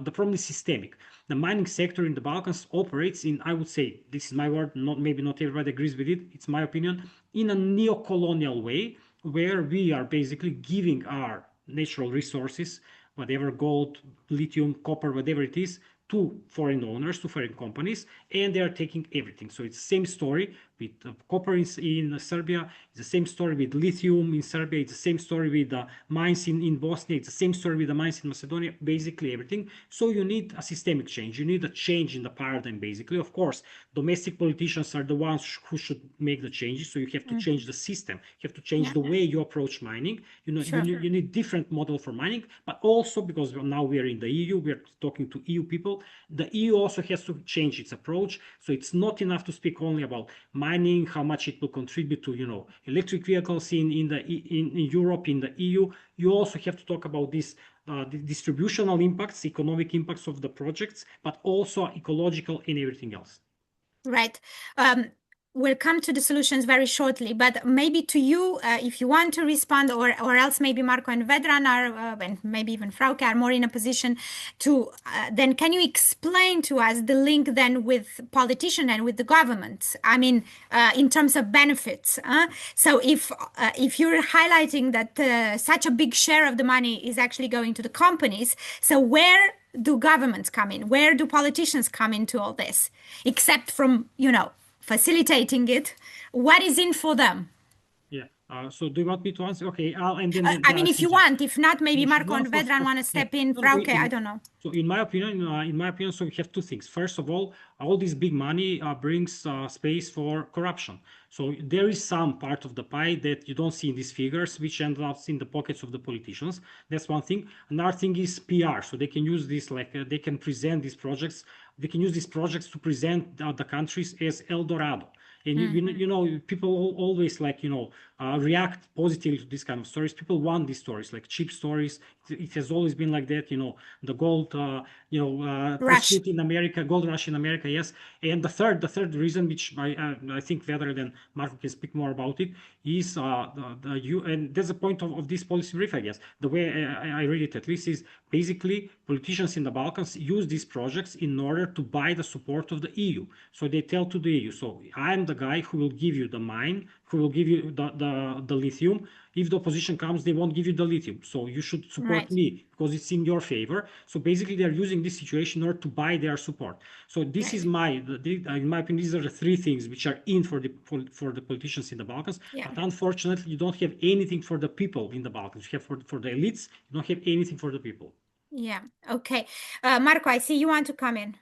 [SPEAKER 7] the problem is systemic. The mining sector in the Balkans operates in, I would say, this is my word, maybe not everybody agrees with it, it's my opinion, in a neo-colonial way, where we are basically giving our natural resources, whatever, gold, lithium, copper, whatever it is, to foreign owners, to foreign companies, and they are taking everything. So it's the same story with copper in Serbia, it's the same story with lithium in Serbia, it's the same story with the mines in Bosnia, it's the same story with the mines in Macedonia, basically everything. So you need a systemic change, you need a change in the paradigm, basically. Of course, domestic politicians are the ones who should make the changes, so you have to change the system, you have to change the way you approach mining. You need different model for mining, but also because now we are in the EU, we are talking to EU people, the EU also has to change its approach. So it's not enough to speak only about mining, how much it will contribute to, you know, electric vehicles in Europe, in the EU. You also have to talk about this the distributional impacts, economic impacts of the projects, but also ecological and everything else.
[SPEAKER 1] Right. We'll come to the solutions very shortly, but maybe to you, if you want to respond, or else maybe Marko and Vedran are, and maybe even Frauke are more in a position to, then can you explain to us the link then with politicians and with the government? I mean, in terms of benefits. So if you're highlighting that such a big share of the money is actually going to the companies, so where do governments come in? Where do politicians come into all this? Except from, you know, facilitating it, what is in for them?
[SPEAKER 7] Yeah. So do you want me to answer? Okay. And then
[SPEAKER 1] I mean, if you want, if not, maybe Marko and Vedran want to step in. Frauke, I don't know.
[SPEAKER 7] So in my opinion, so we have two things. First of all this big money brings space for corruption. So there is some part of the pie that you don't see in these figures, which ends up in the pockets of the politicians. That's one thing. Another thing is PR. So they can use this, like they can present these projects. They can use these projects to present the countries as El Dorado. And you know, people always, like, you know, react positively to these kind of stories. People want these stories, like cheap stories. It has always been like that, you know, the gold, pursuit in America, gold rush in America, yes. And the third reason, which I think Vedran and Marko can speak more about it, is and that's the point of this policy brief, I guess. The way I read it, at least, is basically politicians in the Balkans use these projects in order to buy the support of the EU. So they tell to the EU, so I'm the guy who will give you the mine, who will give you the lithium. If the opposition comes, they won't give you the lithium. So you should support me because it's in your favor. So basically, they're using this situation in order to buy their support. So this is in my opinion, these are the three things which are in for the politicians in the Balkans. Yeah. But unfortunately, you don't have anything for the people in the Balkans. You have for the elites. You don't have anything for the people.
[SPEAKER 1] Yeah. Okay. Marko, I see you want to come in.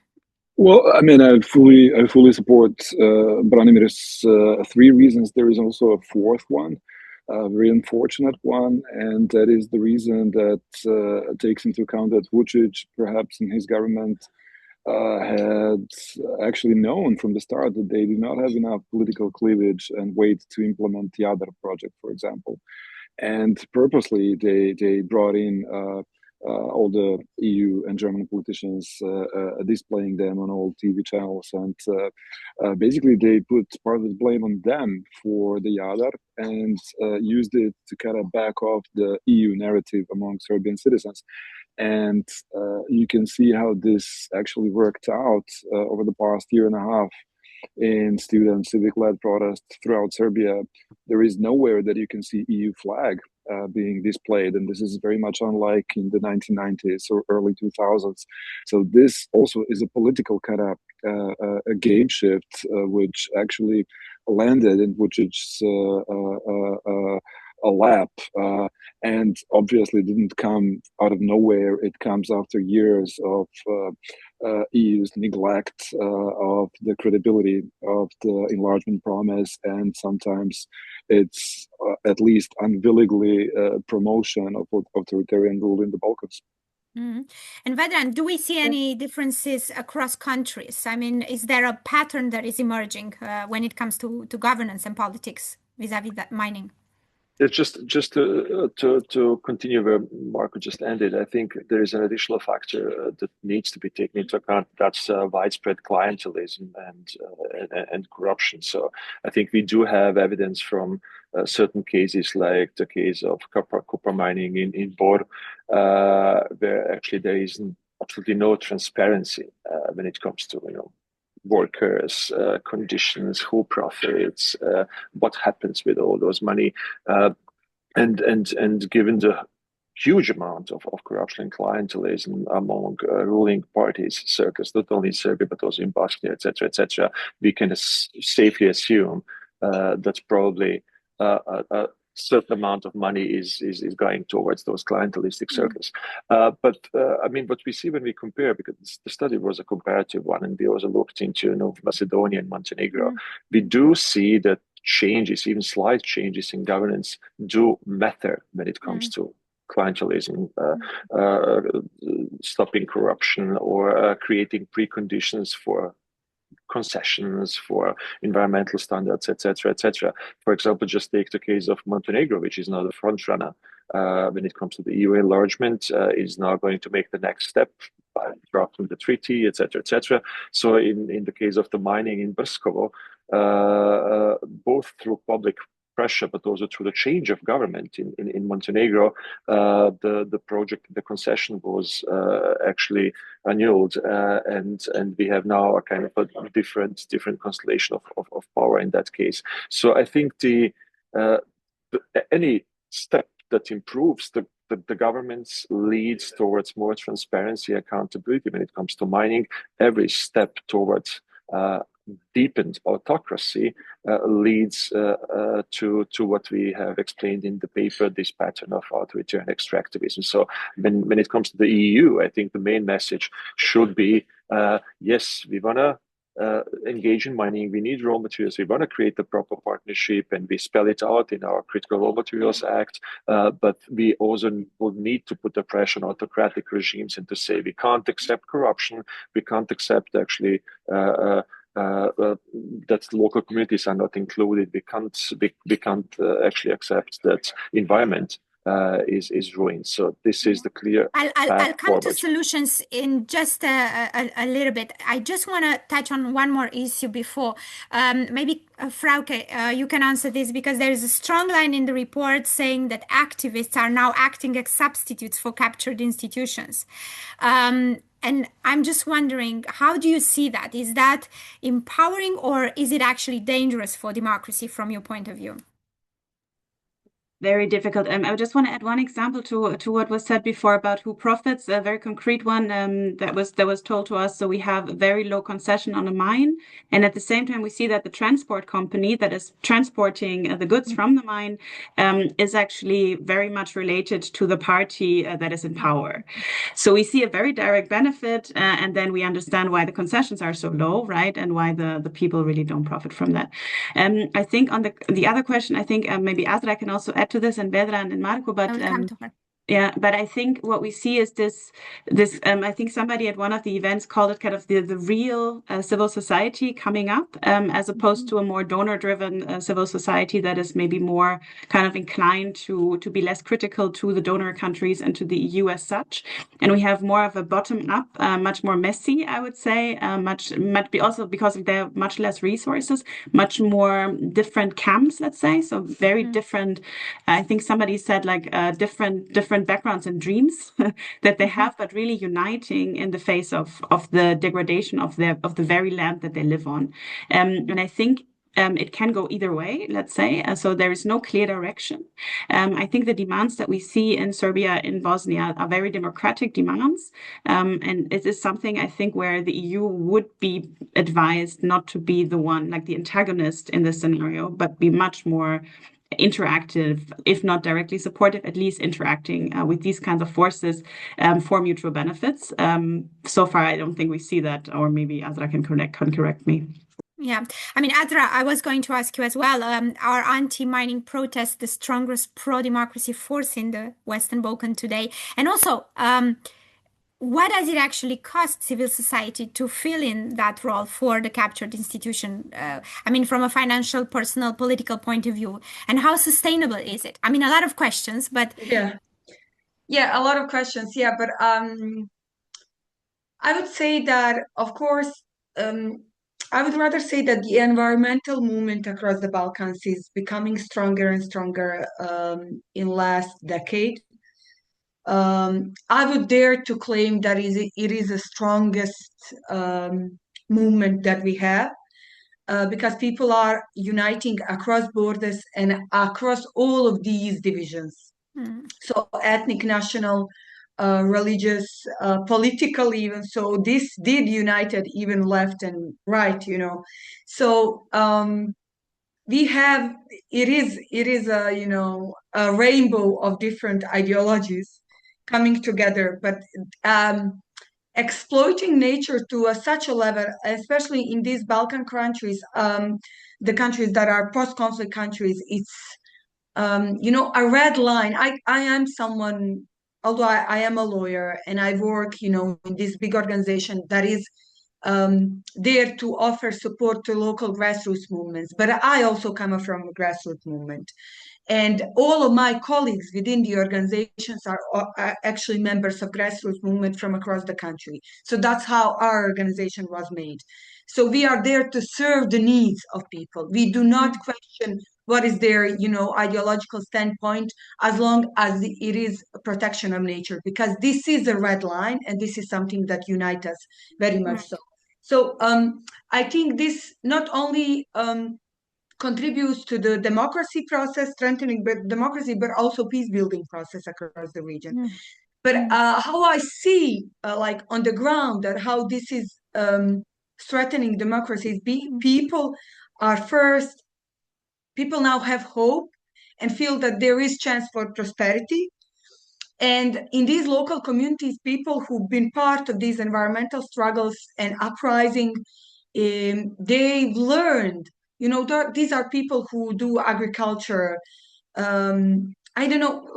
[SPEAKER 3] Well, I mean, I fully support Branimir's three reasons. There is also a fourth one, a very unfortunate one, and that is the reason that takes into account that Vučić, perhaps in his government, had actually known from the start that they do not have enough political cleavage and weight to implement the other project, for example. And purposely, they brought in all the EU and German politicians, displaying them on all TV channels, and basically they put part of the blame on them for the Jadar and used it to kind of back off the EU narrative among Serbian citizens. And you can see how this actually worked out over the past year and a half in student civic-led protests throughout Serbia. There is nowhere that you can see EU flag being displayed, and this is very much unlike in the 1990s or early 2000s. So this also is a political kind of a game shift, which actually landed in Vučić's lap, and obviously didn't come out of nowhere. It comes after years of EU's neglect of the credibility of the enlargement promise, and sometimes it's at least unwillingly promotion of authoritarian rule in the Balkans.
[SPEAKER 1] Mm-hmm. And Vedran, do we see any differences across countries? I mean, is there a pattern that is emerging when it comes to governance and politics vis-a-vis that mining?
[SPEAKER 2] It's just to continue where Marko just ended. I think there is an additional factor that needs to be taken into account. That's widespread clientelism and corruption. So I think we do have evidence from certain cases, like the case of copper mining in Bor, where actually there is absolutely no transparency when it comes to workers, conditions, who profits, what happens with all those money, and given the huge amount of corruption and clientelism among ruling parties, circles, not only in Serbia but also in Bosnia, etc., we can safely assume that probably a certain amount of money is going towards those clientelistic circles. But I mean, what we see when we compare, because the study was a comparative one, and we also looked into North Macedonia and Montenegro, we do see that changes, even slight changes in governance, do matter when it comes to clientelism, stopping corruption, or creating preconditions for concessions, for environmental standards, etc., etc. For example, just take the case of Montenegro, which is now the front runner when it comes to the EU enlargement, is now going to make the next step by drafting the treaty, etc., etc. So in the case of the mining in Brskovo, both through public pressure, but also through the change of government in Montenegro, the project, the concession was actually annulled, and we have now a kind of a different constellation of power in that case. So I think any step that improves the government's leads towards more transparency, accountability when it comes to mining, every step towards deepened autocracy leads to what we have explained in the paper, this pattern of authoritarian extractivism. So when it comes to the EU, I think the main message should be, yes, we want to engage in mining, we need raw materials, we want to create the proper partnership, and we spell it out in our Critical Raw Materials Act, but we also will need to put the pressure on autocratic regimes and to say we can't accept corruption, we can't accept actually that local communities are not included, we can't actually accept that environment is ruined. So this is the clear
[SPEAKER 1] I'll come
[SPEAKER 2] forward.
[SPEAKER 1] to solutions in just a little bit. I just want to touch on one more issue before. Maybe Frauke, you can answer this, because there is a strong line in the report saying that activists are now acting as substitutes for captured institutions. And I'm just wondering, how do you see that? Is that empowering, or is it actually dangerous for democracy from your point of view?
[SPEAKER 5] Very difficult. I just want to add one example to what was said before about who profits. A very concrete one that was told to us. So we have a very low concession on a mine, and at the same time we see that the transport company that is transporting the goods from the mine is actually very much related to the party that is in power. So we see a very direct benefit, and then we understand why the concessions are so low, right, and why the people really don't profit from that. I think on the other question, I think maybe Azra can also add to this, and Vedran and Marko, but
[SPEAKER 1] I will come to her.
[SPEAKER 5] yeah, but I think what we see is this I think somebody at one of the events called it kind of the real civil society coming up, as opposed to a more donor-driven civil society that is maybe more kind of inclined to be less critical to the donor countries and to the EU as such. And we have more of a bottom-up, much more messy, I would say, much be also because they have much less resources, much more different camps, let's say, so very different. I think somebody said like different backgrounds and dreams that they have, but really uniting in the face of the degradation of the very land that they live on. And I think it can go either way, let's say. So there is no clear direction. I think the demands that we see in Serbia, in Bosnia, are very democratic demands. And it is something, I think, where the EU would be advised not to be the one, like the antagonist in this scenario, but be much more interactive, if not directly supportive, at least interacting with these kinds of forces for mutual benefits. So far, I don't think we see that, or maybe Azra can correct me.
[SPEAKER 1] Yeah, I mean, Azra, I was going to ask you as well. Are anti-mining protests the strongest pro-democracy force in the Western Balkans today? And also, what does it actually cost civil society to fill in that role for the captured institution? I mean, from a financial, personal, political point of view, and how sustainable is it? I mean, a lot of questions, but
[SPEAKER 6] yeah, a lot of questions. Yeah, but I would say that, of course, I would rather say that the environmental movement across the Balkans is becoming stronger and stronger in last decade. I would dare to claim that it is the strongest movement that we have, because people are uniting across borders and across all of these divisions. So ethnic, national, religious, political even. So this did united even left and right, you know. So we have, it is a, you know, a rainbow of different ideologies coming together, but exploiting nature to such a level, especially in these Balkan countries, the countries that are post-conflict countries, it's, you know, a red line. I am someone, although I am a lawyer and I work, you know, in this big organization that is there to offer support to local grassroots movements. But I also come from a grassroots movement. And all of my colleagues within the organizations are actually members of grassroots movement from across the country. So that's how our organization was made. So we are there to serve the needs of people. We do not question what is their, ideological standpoint, as long as it is protection of nature, because this is a red line and this is something that unites us very much so. So I think this not only contributes to the democracy process, strengthening democracy, but also peace building process across the region. But how I see, like on the ground, that how this is strengthening democracy, people now have hope and feel that there is chance for prosperity. And in these local communities, people who've been part of these environmental struggles and uprising, they've learned, these are people who do agriculture. I don't know,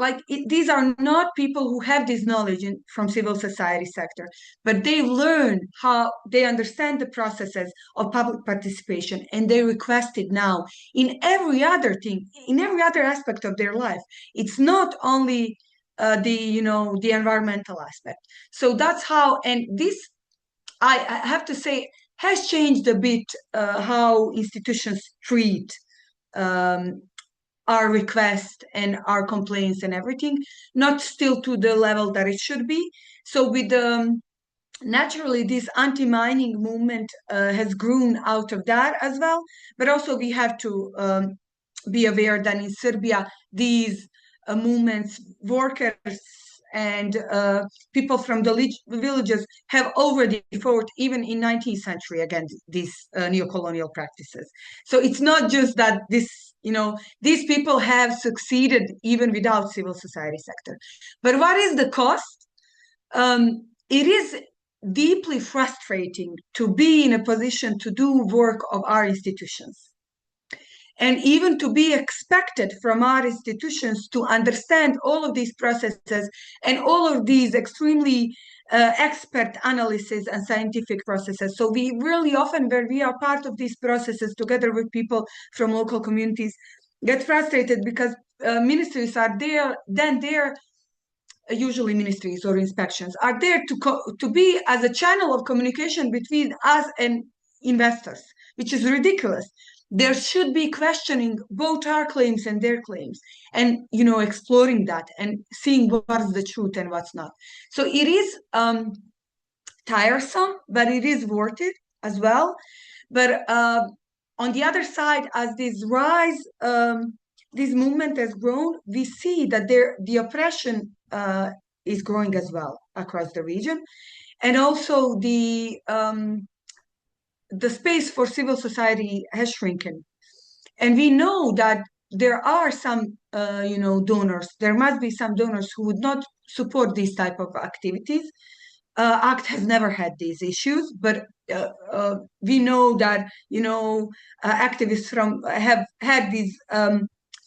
[SPEAKER 6] these are not people who have this knowledge from civil society sector, but they learn how they understand the processes of public participation, and they request it now in every other thing, in every other aspect of their life. It's not only the environmental aspect. So that's how, and this, I have to say, has changed a bit how institutions treat our requests and our complaints and everything, not still to the level that it should be. So with naturally, this anti-mining movement has grown out of that as well. But also we have to be aware that in Serbia, these movements, workers and people from the villages have already fought even in 19th century against these neo-colonial practices. So it's not just that these people have succeeded even without civil society sector. But what is the cost? It is deeply frustrating to be in a position to do work of our institutions, and even to be expected from our institutions to understand all of these processes and all of these extremely expert analysis and scientific processes. So we really often, where we are part of these processes together with people from local communities, get frustrated because ministries are there, then they're usually ministries or inspections are there to be as a channel of communication between us and investors, which is ridiculous. There should be questioning both our claims and their claims, and exploring that and seeing what's the truth and what's not. So it is tiresome, but it is worth it as well. But on the other side, as this rise, this movement has grown, we see that the oppression is growing as well across the region, and also the space for civil society has shrunken. And we know that there are some, donors. There must be some donors who would not support these type of activities. ACT has never had these issues, but we know that, activists have had these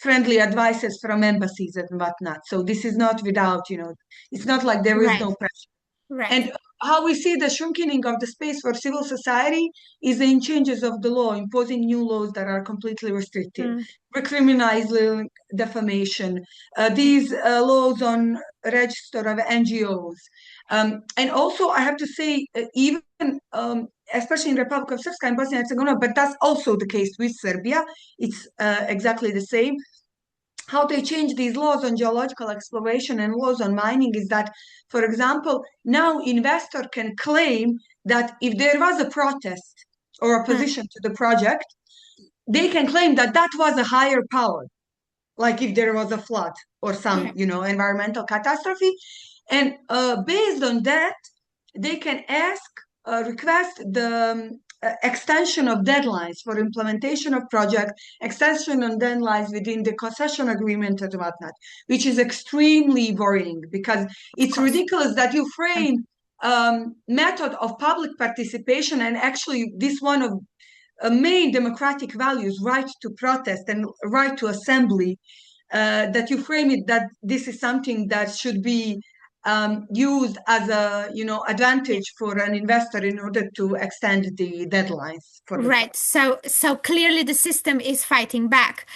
[SPEAKER 6] friendly advices from embassies and whatnot. So this is not without, it's not like there is no pressure.
[SPEAKER 1] Right.
[SPEAKER 6] And how we see the shrinking of the space for civil society is in changes of the law, imposing new laws that are completely restrictive, recriminalizing defamation, these laws on register of NGOs. And also, I have to say, even especially in Republic of Srpska and Bosnia and Herzegovina, but that's also the case with Serbia, it's exactly the same. How they change these laws on geological exploration and laws on mining is that, for example, now investor can claim that if there was a protest or opposition to the project, they can claim that that was a higher power, like if there was a flood or some, environmental catastrophe. And based on that, they can request the extension of deadlines for implementation of project, extension on deadlines within the concession agreement and whatnot, which is extremely worrying because it's ridiculous that you frame method of public participation and actually this one of main democratic values, right to protest and right to assembly, that you frame it that this is something that should be used as a advantage for an investor in order to extend the deadlines for the
[SPEAKER 1] right. So clearly the system is fighting back,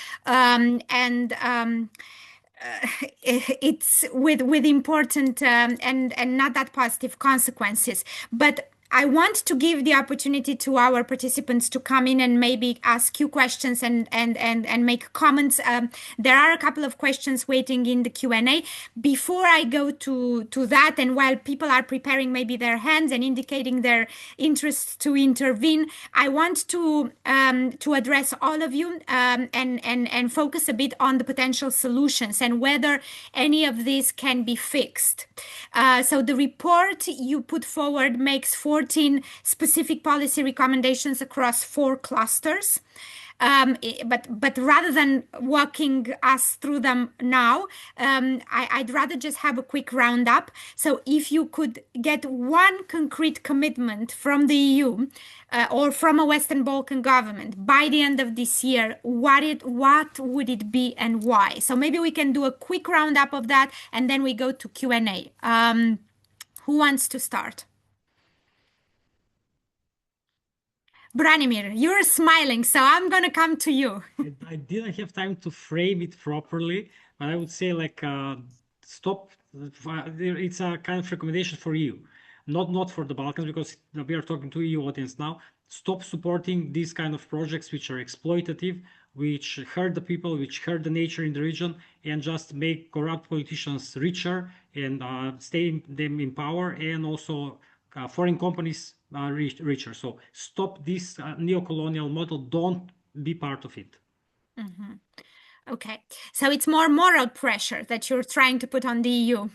[SPEAKER 1] it's with important and not that positive consequences. But I want to give the opportunity to our participants to come in and maybe ask you questions and make comments. There are a couple of questions waiting in the Q&A. Before I go to that, and while people are preparing maybe their hands and indicating their interest to intervene, I want to address all of you and focus a bit on the potential solutions and whether any of these can be fixed. So the report you put forward makes 14 specific policy recommendations across 4 clusters. But rather than walking us through them now, I'd rather just have a quick roundup. So if you could get one concrete commitment from the EU or from a Western Balkan government by the end of this year, what would it be and why? So maybe we can do a quick roundup of that, and then we go to Q&A. Who wants to start? Branimir, you're smiling, so I'm going to come to you.
[SPEAKER 7] I didn't have time to frame it properly, but I would say stop. It's a kind of recommendation for EU, not for the Balkans, because we are talking to EU audience now. Stop supporting these kind of projects which are exploitative, which hurt the people, which hurt the nature in the region, and just make corrupt politicians richer and stay them in power, and also foreign companies richer. So stop this neo-colonial model. Don't be part of it.
[SPEAKER 1] Mm-hmm. Okay, so it's more moral pressure that you're trying to put on the EU.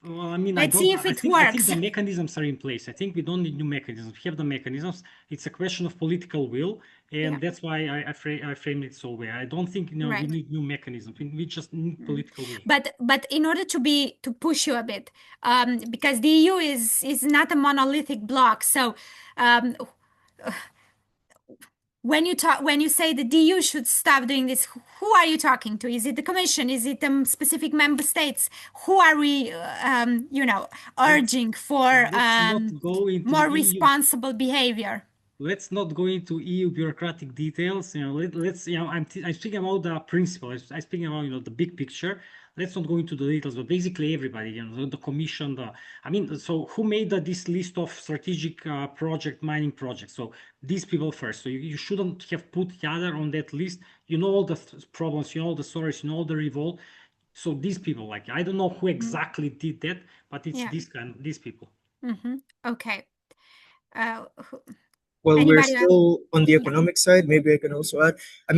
[SPEAKER 7] Well, I mean,
[SPEAKER 1] Let's see if it works.
[SPEAKER 7] I think the mechanisms are in place. I think we don't need new mechanisms. We have the mechanisms. It's a question of political will, and that's why I framed it so way. I don't think we need new mechanisms. We just need political will.
[SPEAKER 1] But in order to push you a bit, because the EU is not a monolithic bloc, so. When you say the EU should stop doing this, who are you talking to? Is it the Commission? Is it specific member states? Who are we, urging for more responsible behavior?
[SPEAKER 7] Let's not go into EU bureaucratic details. I'm speaking about the principle. I'm speaking about the big picture. Let's not go into the details, but basically everybody, the Commission, so who made this list of strategic mining projects? So these people first. So you shouldn't have put the other on that list. You know all the problems, you know all the stories, you know all the revolt. So these people, I don't know who exactly did that, but it's these people.
[SPEAKER 1] Mm-hmm. Okay.
[SPEAKER 4] Well, we're still on the economic side. Maybe I can also add,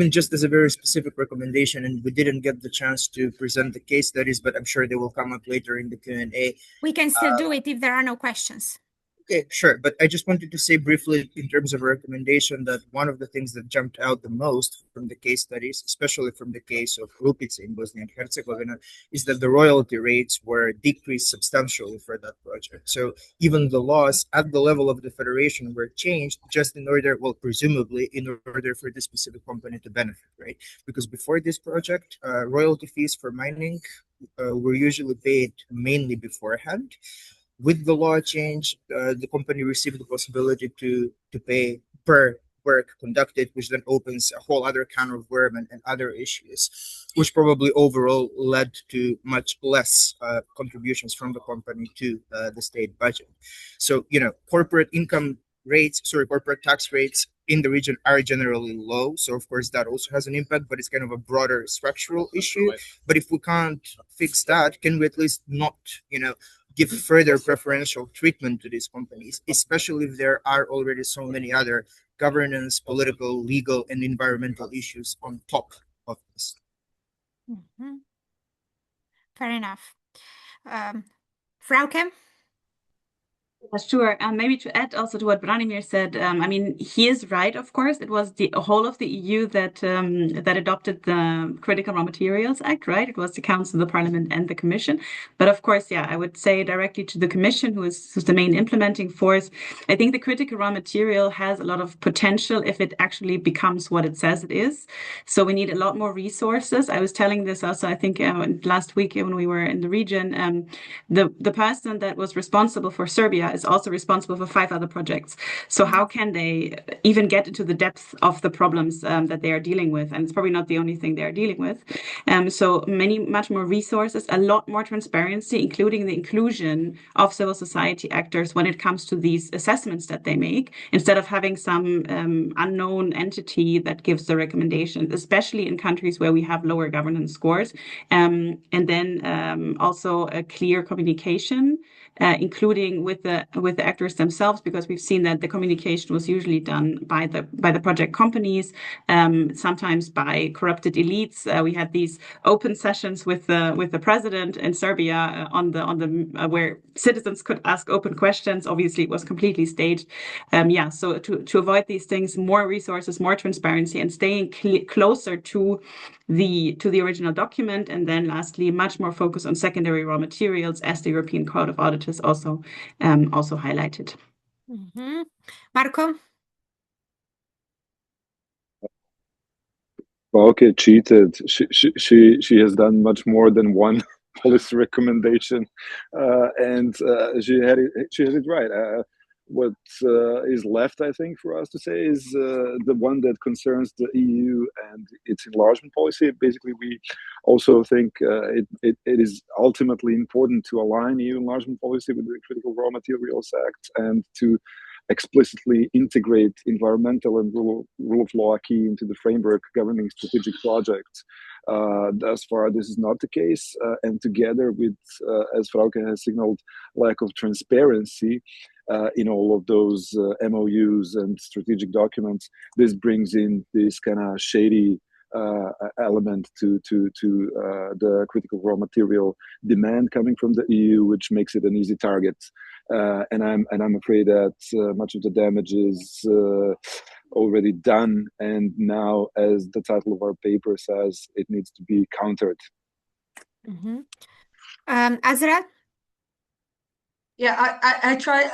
[SPEAKER 4] just as a very specific recommendation, and we didn't get the chance to present the case studies, but I'm sure they will come up later in the Q&A.
[SPEAKER 1] We can still do it if there are no questions.
[SPEAKER 4] Okay, sure. But I just wanted to say briefly in terms of a recommendation that one of the things that jumped out the most from the case studies, especially from the case of Rupice in Bosnia and Herzegovina, is that the royalty rates were decreased substantially for that project. So even the laws at the level of the federation were changed just in order, well, presumably in order for this specific company to benefit, right? Because before this project, royalty fees for mining were usually paid mainly beforehand. With the law change, the company received the possibility to pay per work conducted, which then opens a whole other can of worm and other issues, which probably overall led to much less contributions from the company to the state budget. So, corporate tax rates in the region are generally low. So, of course, that also has an impact, but it's kind of a broader structural issue. Right. But if we can't fix that, can we at least not, give further preferential treatment to these companies, especially if there are already so many other governance, political, legal, and environmental issues on top of this?
[SPEAKER 1] Mm-hmm. Fair enough. Frauke?
[SPEAKER 5] Sure. Maybe to add also to what Branimir said, I mean, he is right, of course. It was the whole of the EU that adopted the Critical Raw Materials Act, right? It was the Council, the Parliament, and the Commission. But of course, yeah, I would say directly to the Commission, who's the main implementing force. I think the critical raw material has a lot of potential if it actually becomes what it says it is. So we need a lot more resources. I was telling this also, I think, last week when we were in the region, the person that was responsible for Serbia is also responsible for 5 other projects. So how can they even get into the depth of the problems that they are dealing with? And it's probably not the only thing they are dealing with. So much more resources, a lot more transparency, including the inclusion of civil society actors when it comes to these assessments that they make, instead of having some unknown entity that gives the recommendations, especially in countries where we have lower governance scores. And then also a clear communication, including with the actors themselves, because we've seen that the communication was usually done by the project companies, sometimes by corrupted elites. We had these open sessions with the president in Serbia on the where citizens could ask open questions. Obviously, it was completely staged. So to avoid these things, more resources, more transparency, and staying closer to the original document. And then lastly, much more focus on secondary raw materials, as the European Court of Auditors also highlighted.
[SPEAKER 1] Mm-hmm. Marko?
[SPEAKER 3] Okay, cheated. She has done much more than one policy recommendation, and she had it right. What is left, I think, for us to say is the one that concerns the EU and its enlargement policy. Basically, we also think it is ultimately important to align EU enlargement policy with the Critical Raw Materials Act and to explicitly integrate environmental and rule of law key into the framework governing strategic projects. Thus far, this is not the case, and together with, as Frauke has signaled, lack of transparency in all of those MOUs and strategic documents, this brings in this kind of shady element to the critical raw material demand coming from the EU, which makes it an easy target. And I'm afraid that much of the damage is already done, and now, as the title of our paper says, it needs to be countered.
[SPEAKER 1] Mm-hmm. Azra?
[SPEAKER 6] Yeah,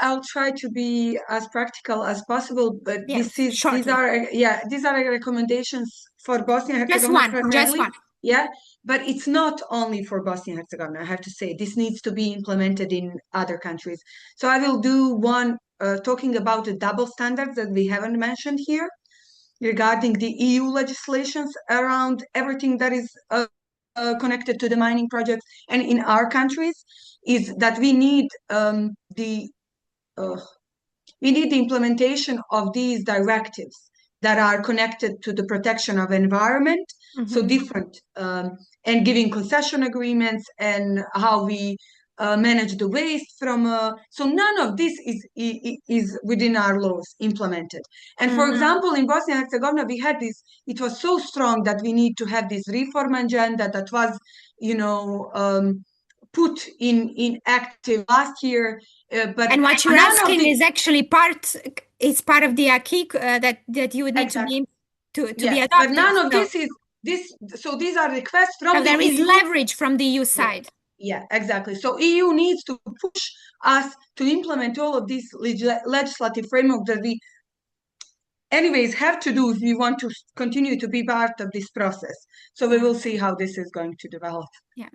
[SPEAKER 6] I'll try to be as practical as possible, but
[SPEAKER 1] yes,
[SPEAKER 6] these are recommendations for Bosnia and Herzegovina.
[SPEAKER 1] Just one.
[SPEAKER 6] Yeah, but it's not only for Bosnia and Herzegovina. I have to say this needs to be implemented in other countries. So I will do one talking about the double standards that we haven't mentioned here regarding the EU legislations around everything that is connected to the mining projects, and in our countries is that we need the implementation of these directives that are connected to the protection of environment. Mm-hmm. So different and giving concession agreements and how we manage the waste from so none of this is within our laws implemented. And for example, in Bosnia and Herzegovina, we had this, it was so strong that we need to have this reform agenda that was, put in active last year. But
[SPEAKER 1] and what you're asking is actually part of the acquis that you would need to be adopted.
[SPEAKER 6] But none of this is this. So these are requests from the
[SPEAKER 1] there
[SPEAKER 6] EU.
[SPEAKER 1] is leverage from the EU side.
[SPEAKER 6] Yeah, exactly. So EU needs to push us to implement all of these legislative framework that we anyways have to do if we want to continue to be part of this process. So we will see how this is going to develop.
[SPEAKER 1] Yeah.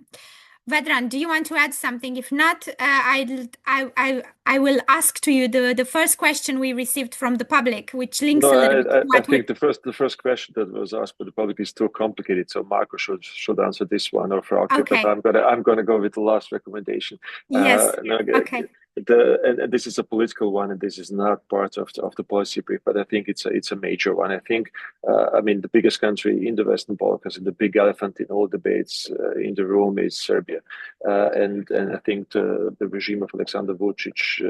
[SPEAKER 1] Vedran, do you want to add something? If not, I will ask to you the first question we received from the public, which links a little bit.
[SPEAKER 2] I think the first question that was asked by the public is too complicated, so Marko should answer this one, or Frauke. Okay. But I'm gonna go with the last recommendation.
[SPEAKER 1] Yes. Okay.
[SPEAKER 2] And this is a political one, and this is not part of the policy brief, but I think it's a major one. I think, the biggest country in the Western Balkans and the big elephant in all debates in the room is Serbia, and I think the regime of Aleksandar Vučić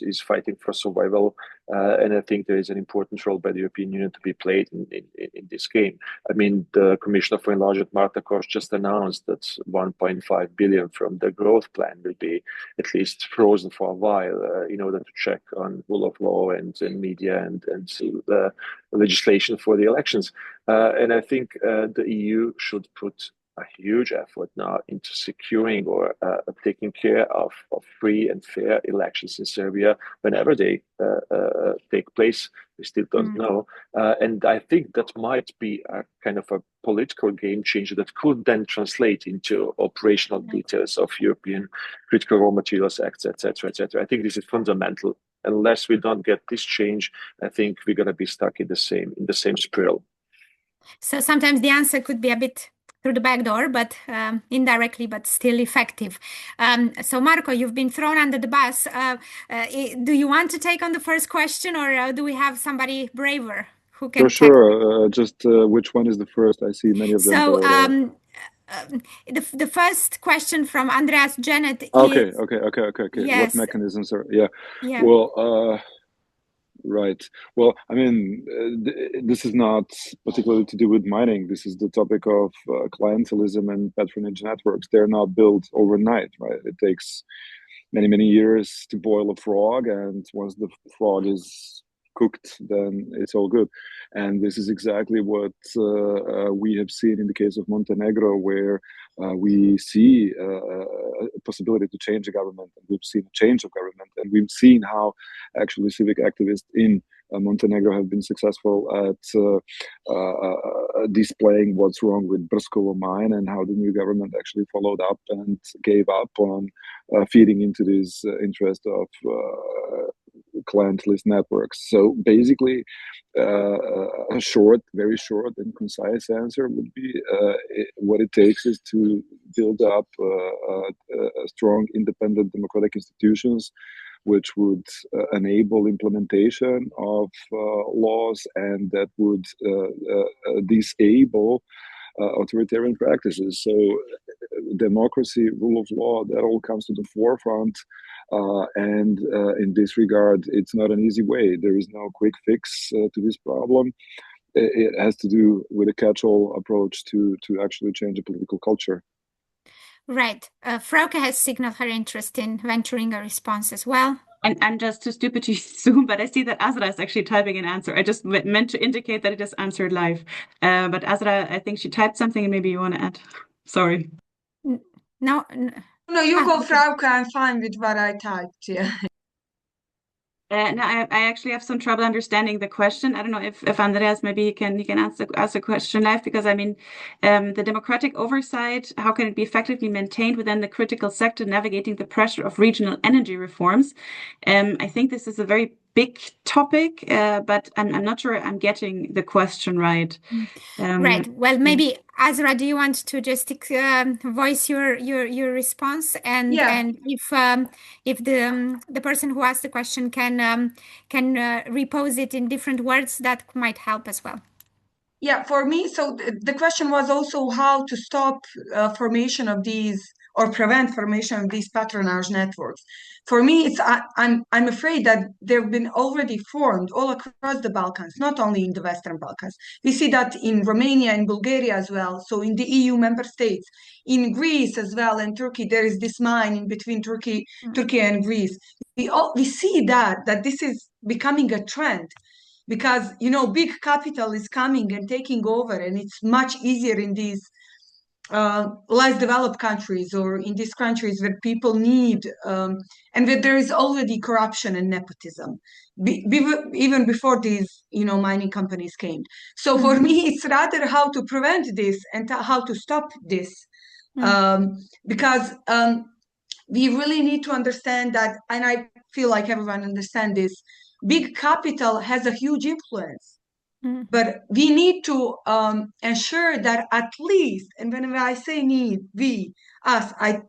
[SPEAKER 2] is fighting for survival And I think there is an important role by the European Union to be played in this game. I mean, the Commissioner for Enlargement, Marko, just announced that 1.5 billion from the growth plan will be at least frozen for a while in order to check on rule of law and media and the legislation for the elections. And I think the EU should put a huge effort now into securing or taking care of free and fair elections in Serbia whenever they take place. We still don't know. And I think that might be a kind of a political game changer that could then translate into operational details of European Critical Raw Materials Acts, etc., etc. I think this is fundamental. Unless we don't get this change, I think we're going to be stuck in the same spiral.
[SPEAKER 1] So sometimes the answer could be a bit through the back door, but indirectly, but still effective. So Marko, you've been thrown under the bus. Do you want to take on the first question, or do we have somebody braver who can?
[SPEAKER 3] Sure. Just which one is the first? I see many of them.
[SPEAKER 1] So the first question from Andreas Janet is...
[SPEAKER 3] Okay.
[SPEAKER 1] Yes.
[SPEAKER 3] What mechanisms are... Yeah. Well, right. Well, I mean, this is not particularly to do with mining. This is the topic of clientelism and patronage networks. They're not built overnight, right? It takes many years to boil a frog, and once the frog is cooked, then it's all good. And this is exactly what we have seen in the case of Montenegro, where we see a possibility to change the government, and we've seen a change of government, and we've seen how actually civic activists in Montenegro have been successful at displaying what's wrong with Brskovo mine, and how the new government actually followed up and gave up on feeding into this interest of clientelist networks. So basically, a very short and concise answer would be what it takes is to build up strong, independent democratic institutions which would enable implementation of laws, and that would disable authoritarian practices. So democracy, rule of law, that all comes to the forefront. And in this regard, it's not an easy way. There is no quick fix to this problem. It has to do with a catch-all approach to actually change the political culture.
[SPEAKER 1] Right. Frauke has signaled her interest in venturing a response as well.
[SPEAKER 5] And I'm just too stupid to Zoom, but I see that Azra is actually typing an answer. I just meant to indicate that it is answered live. But Azra, I think she typed something, and maybe you want to add. Sorry.
[SPEAKER 1] No,
[SPEAKER 6] you go, Frauke. I'm fine with what I typed. Yeah.
[SPEAKER 5] No, I actually have some trouble understanding the question. I don't know if Andreas, maybe he can ask the question live, because I mean, the democratic oversight, how can it be effectively maintained within the critical sector navigating the pressure of regional energy reforms? I think this is a very big topic, but I'm not sure I'm getting the question right.
[SPEAKER 1] Right. Well, maybe Azra, do you want to just voice your response, and if the person who asked the question can repose it in different words, that might help as well.
[SPEAKER 6] Yeah, for me, so the question was also how to stop formation of these, or prevent formation of these patronage networks. For me, I'm afraid that they've been already formed all across the Balkans, not only in the Western Balkans. We see that in Romania and Bulgaria as well. So in the EU member states, in Greece as well, and Turkey, there is this mine in between Turkey and Greece. We see that this is becoming a trend, because big capital is coming and taking over, and it's much easier in these less developed countries, or in these countries where people need and where there is already corruption and nepotism, even before these mining companies came. So for me, it's rather how to prevent this and how to stop this, because we really need to understand that, and I feel like everyone understands this, big capital has a huge influence. But we need to ensure that at least, and whenever I say need, I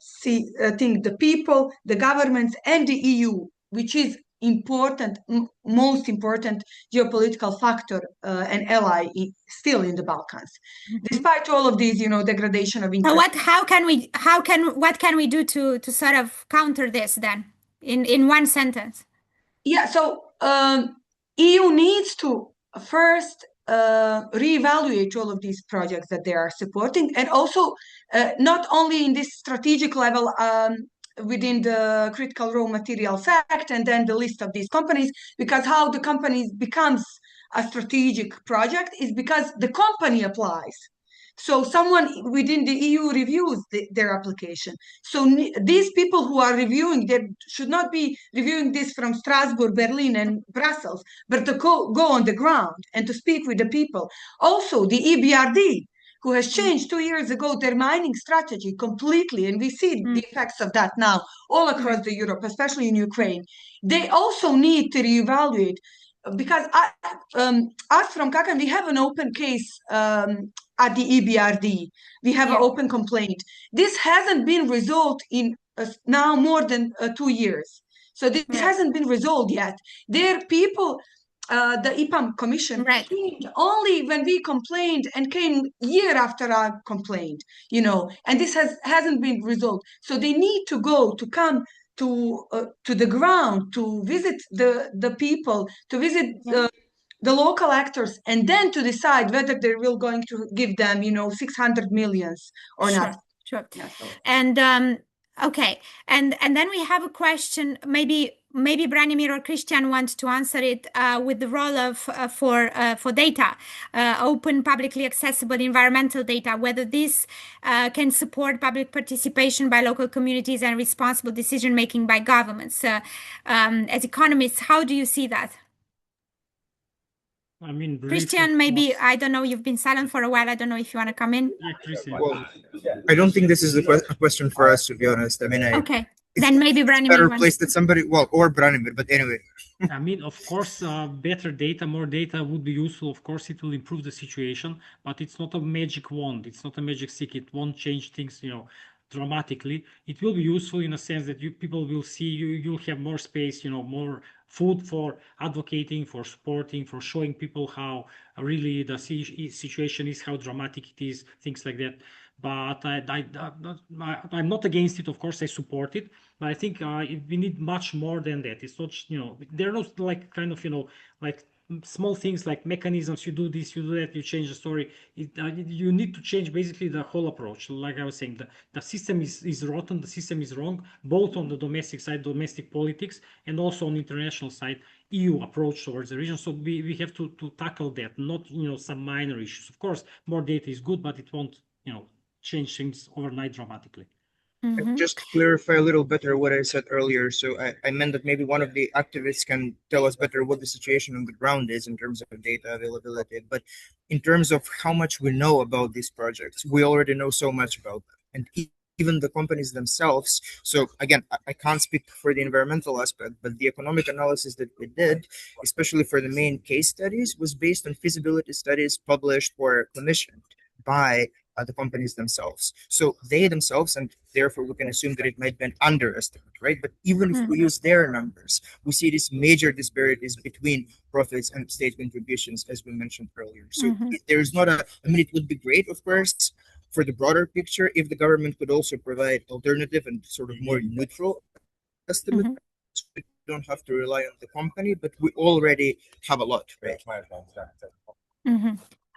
[SPEAKER 6] think the people, the governments, and the EU, which is important, most important geopolitical factor and ally still in the Balkans, despite all of these, degradation of interest.
[SPEAKER 1] So what can we do to sort of counter this then, in one sentence?
[SPEAKER 6] Yeah. So EU needs to first reevaluate all of these projects that they are supporting, and also not only in this strategic level within the Critical Raw Materials Act and then the list of these companies, because how the companies becomes a strategic project is because the company applies. So someone within the EU reviews their application. So these people who are reviewing, they should not be reviewing this from Strasbourg, Berlin, and Brussels, but to go on the ground and to speak with the people. Also, the EBRD, who has changed 2 years ago their mining strategy completely, and we see the effects of that now all across the Europe, especially in Ukraine. They also need to reevaluate, because us from Kakan, we have an open case at the EBRD. We have an open complaint. This hasn't been resolved in now more than 2 years. So this hasn't been resolved yet. There people, the EPAM Commission, came only when we complained and came year after our complaint, you know, and this hasn't been resolved. So they need to come to the ground, to visit the people, to visit the local actors, and then to decide whether they will going to give them, you know, 600 millions or not.
[SPEAKER 1] Sure. And okay, and then we have a question. Maybe Branimir or Kristijan wants to answer it with the role of for data, open, publicly accessible environmental data. Whether this can support public participation by local communities and responsible decision making by governments. As economists, how do you see that?
[SPEAKER 7] I mean,
[SPEAKER 1] Kristijan, maybe, I don't know, you've been silent for a while. I don't know if you want to come in.
[SPEAKER 4] Well, I don't think this is a question for us, to be honest. I mean,
[SPEAKER 1] okay, then maybe Branimir.
[SPEAKER 4] Better place that somebody, well, or Branimir, but anyway.
[SPEAKER 7] I mean, of course, better data, more data would be useful. Of course, it will improve the situation, but it's not a magic wand. It's not a magic stick. It won't change things, you know, dramatically. It will be useful in a sense that people will see you'll have more space, you know, more food for advocating, for supporting, for showing people how really the situation is, how dramatic it is, things like that. But I'm not against it. Of course, I support it. But I think we need much more than that. It's not, you know, there are no like kind of, you know, like small things like mechanisms. You do this, you do that, you change the story. You need to change basically the whole approach. Like I was saying, the system is rotten, the system is wrong, both on the domestic side, domestic politics, and also on the international side, EU approach towards the region. So we have to tackle that, not, you know, some minor issues. Of course, more data is good, but it won't, you know, change things overnight dramatically.
[SPEAKER 4] Just to clarify a little better what I said earlier. So I meant that maybe one of the activists can tell us better what the situation on the ground is in terms of data availability. But in terms of how much we know about these projects, we already know so much about them. And even the companies themselves. So again, I can't speak for the environmental aspect, but the economic analysis that we did, especially for the main case studies, was based on feasibility studies published or commissioned by the companies themselves. So they themselves, and therefore we can assume that it might be an underestimate, right? But even if we use their numbers, we see these major disparities between profits and state contributions, as we mentioned earlier. So there's not I mean, it would be great, of course, for the broader picture, if the government could also provide alternative and sort of more neutral estimate. So we don't have to rely on the company, but we already have a lot, right?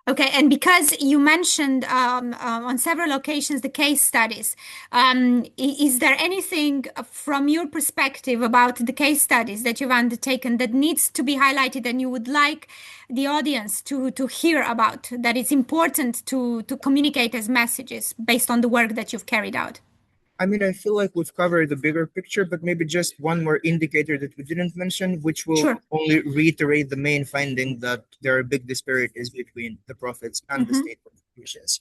[SPEAKER 1] Okay, and because you mentioned on several occasions the case studies, is there anything from your perspective about the case studies that you've undertaken that needs to be highlighted and you would like the audience to hear about, that it's important to communicate as messages based on the work that you've carried out?
[SPEAKER 4] I mean, I feel like we've covered the bigger picture, but maybe just one more indicator that we didn't mention, which will only reiterate the main finding that there are big disparities between the profits and the state contributions.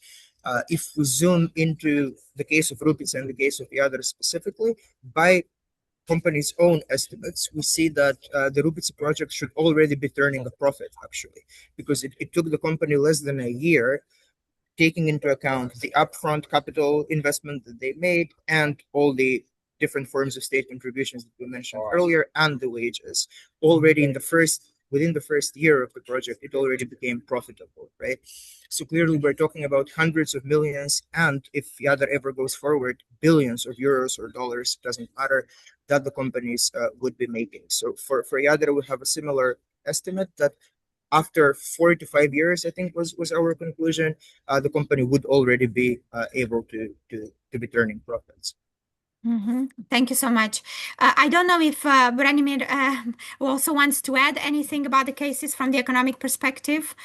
[SPEAKER 4] If we zoom into the case of Rupice and the case of Jadar specifically, by company's own estimates, we see that the Rupice project should already be turning a profit, actually, because it took the company less than a year, taking into account the upfront capital investment that they made and all the different forms of state contributions that we mentioned earlier and the wages. Already within the first year of the project, it already became profitable, right? So clearly we're talking about hundreds of millions, and if Jadar ever goes forward, billions of euros or dollars, doesn't matter, that the companies would be making. So for Jadar, we have a similar estimate that after 4 to 5 years, I think was our conclusion, the company would already be able to be turning profits.
[SPEAKER 1] Thank you so much. I don't know if Branimir also wants to add anything about the cases from the economic perspective.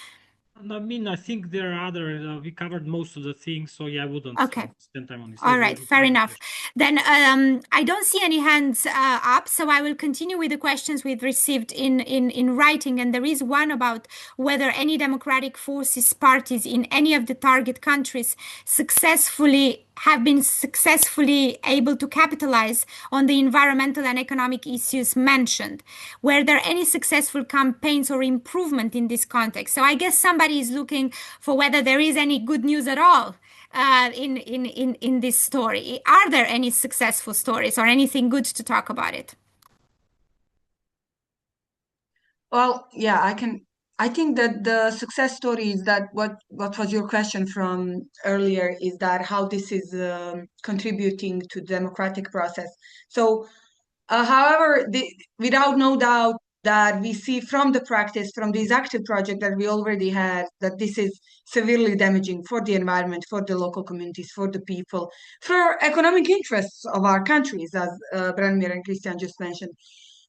[SPEAKER 7] I mean, I think there are other, we covered most of the things, so yeah, I wouldn't spend time on this.
[SPEAKER 1] All right, fair enough. Then I don't see any hands up, so I will continue with the questions we've received in writing. And there is one about whether any democratic forces parties in any of the target countries have been successfully able to capitalize on the environmental and economic issues mentioned. Were there any successful campaigns or improvement in this context? So I guess somebody is looking for whether there is any good news at all in this story. Are there any successful stories or anything good to talk about it?
[SPEAKER 6] Well, yeah, I think that the success story is that what was your question from earlier is that how this is contributing to the democratic process. So, however, without no doubt that we see from the practice, from these active projects that we already had, that this is severely damaging for the environment, for the local communities, for the people, for economic interests of our countries, as Branimir and Kristijan just mentioned.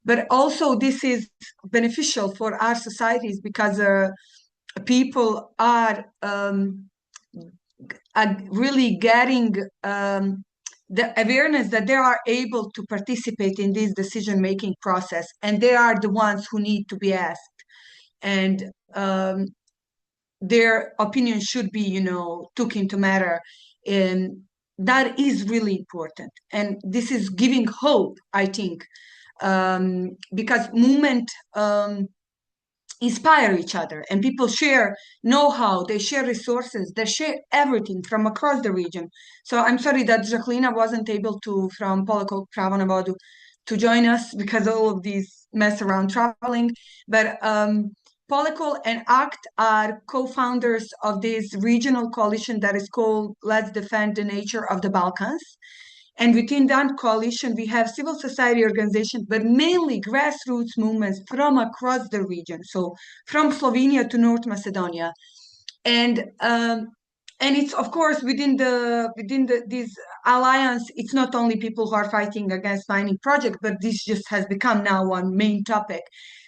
[SPEAKER 6] But also this is beneficial for our societies because people are really getting the awareness that they are able to participate in this decision-making process, and they are the ones who need to be asked. And their opinion should be, took into matter. And that is really important. And this is giving hope, I think, because movement inspire each other, and people share know-how, they share resources, they share everything from across the region. So I'm sorry that Zaklina wasn't able to, from Polekol Pravonavodu, to join us because all of these mess around traveling. But Polekol and ACT are co-founders of this regional coalition that is called Let's Defend the Nature of the Balkans. And within that coalition, we have civil society organizations, but mainly grassroots movements from across the region. So from Slovenia to North Macedonia. And it's, of course, within this alliance, it's not only people who are fighting against mining projects, but this just has become now one main topic.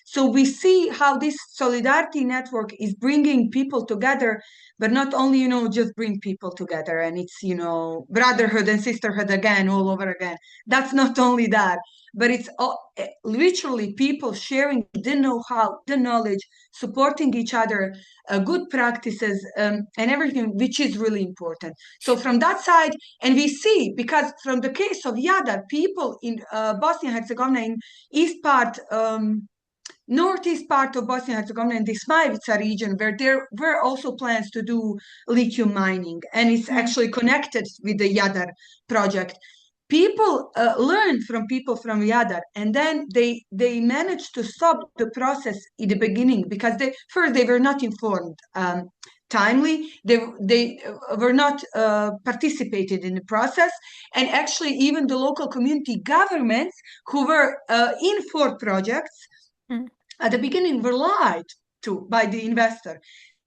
[SPEAKER 6] So we see how this solidarity network is bringing people together, but not only, just bring people together and it's, brotherhood and sisterhood again, all over again. That's not only that, but it's literally people sharing the know-how, the knowledge, supporting each other, good practices, and everything, which is really important. So from that side, and we see, because from the case of Jadar, people in Bosnia and Herzegovina, in east part, northeast part of Bosnia and Herzegovina and the Smajevica region, where there were also plans to do lithium mining, and it's actually connected with the Jadar project. People learn from people from Jadar, and then they managed to stop the process in the beginning because they were not informed timely. They were not participated in the process, and actually even the local community governments who were in for projects at the beginning were lied to by the investor.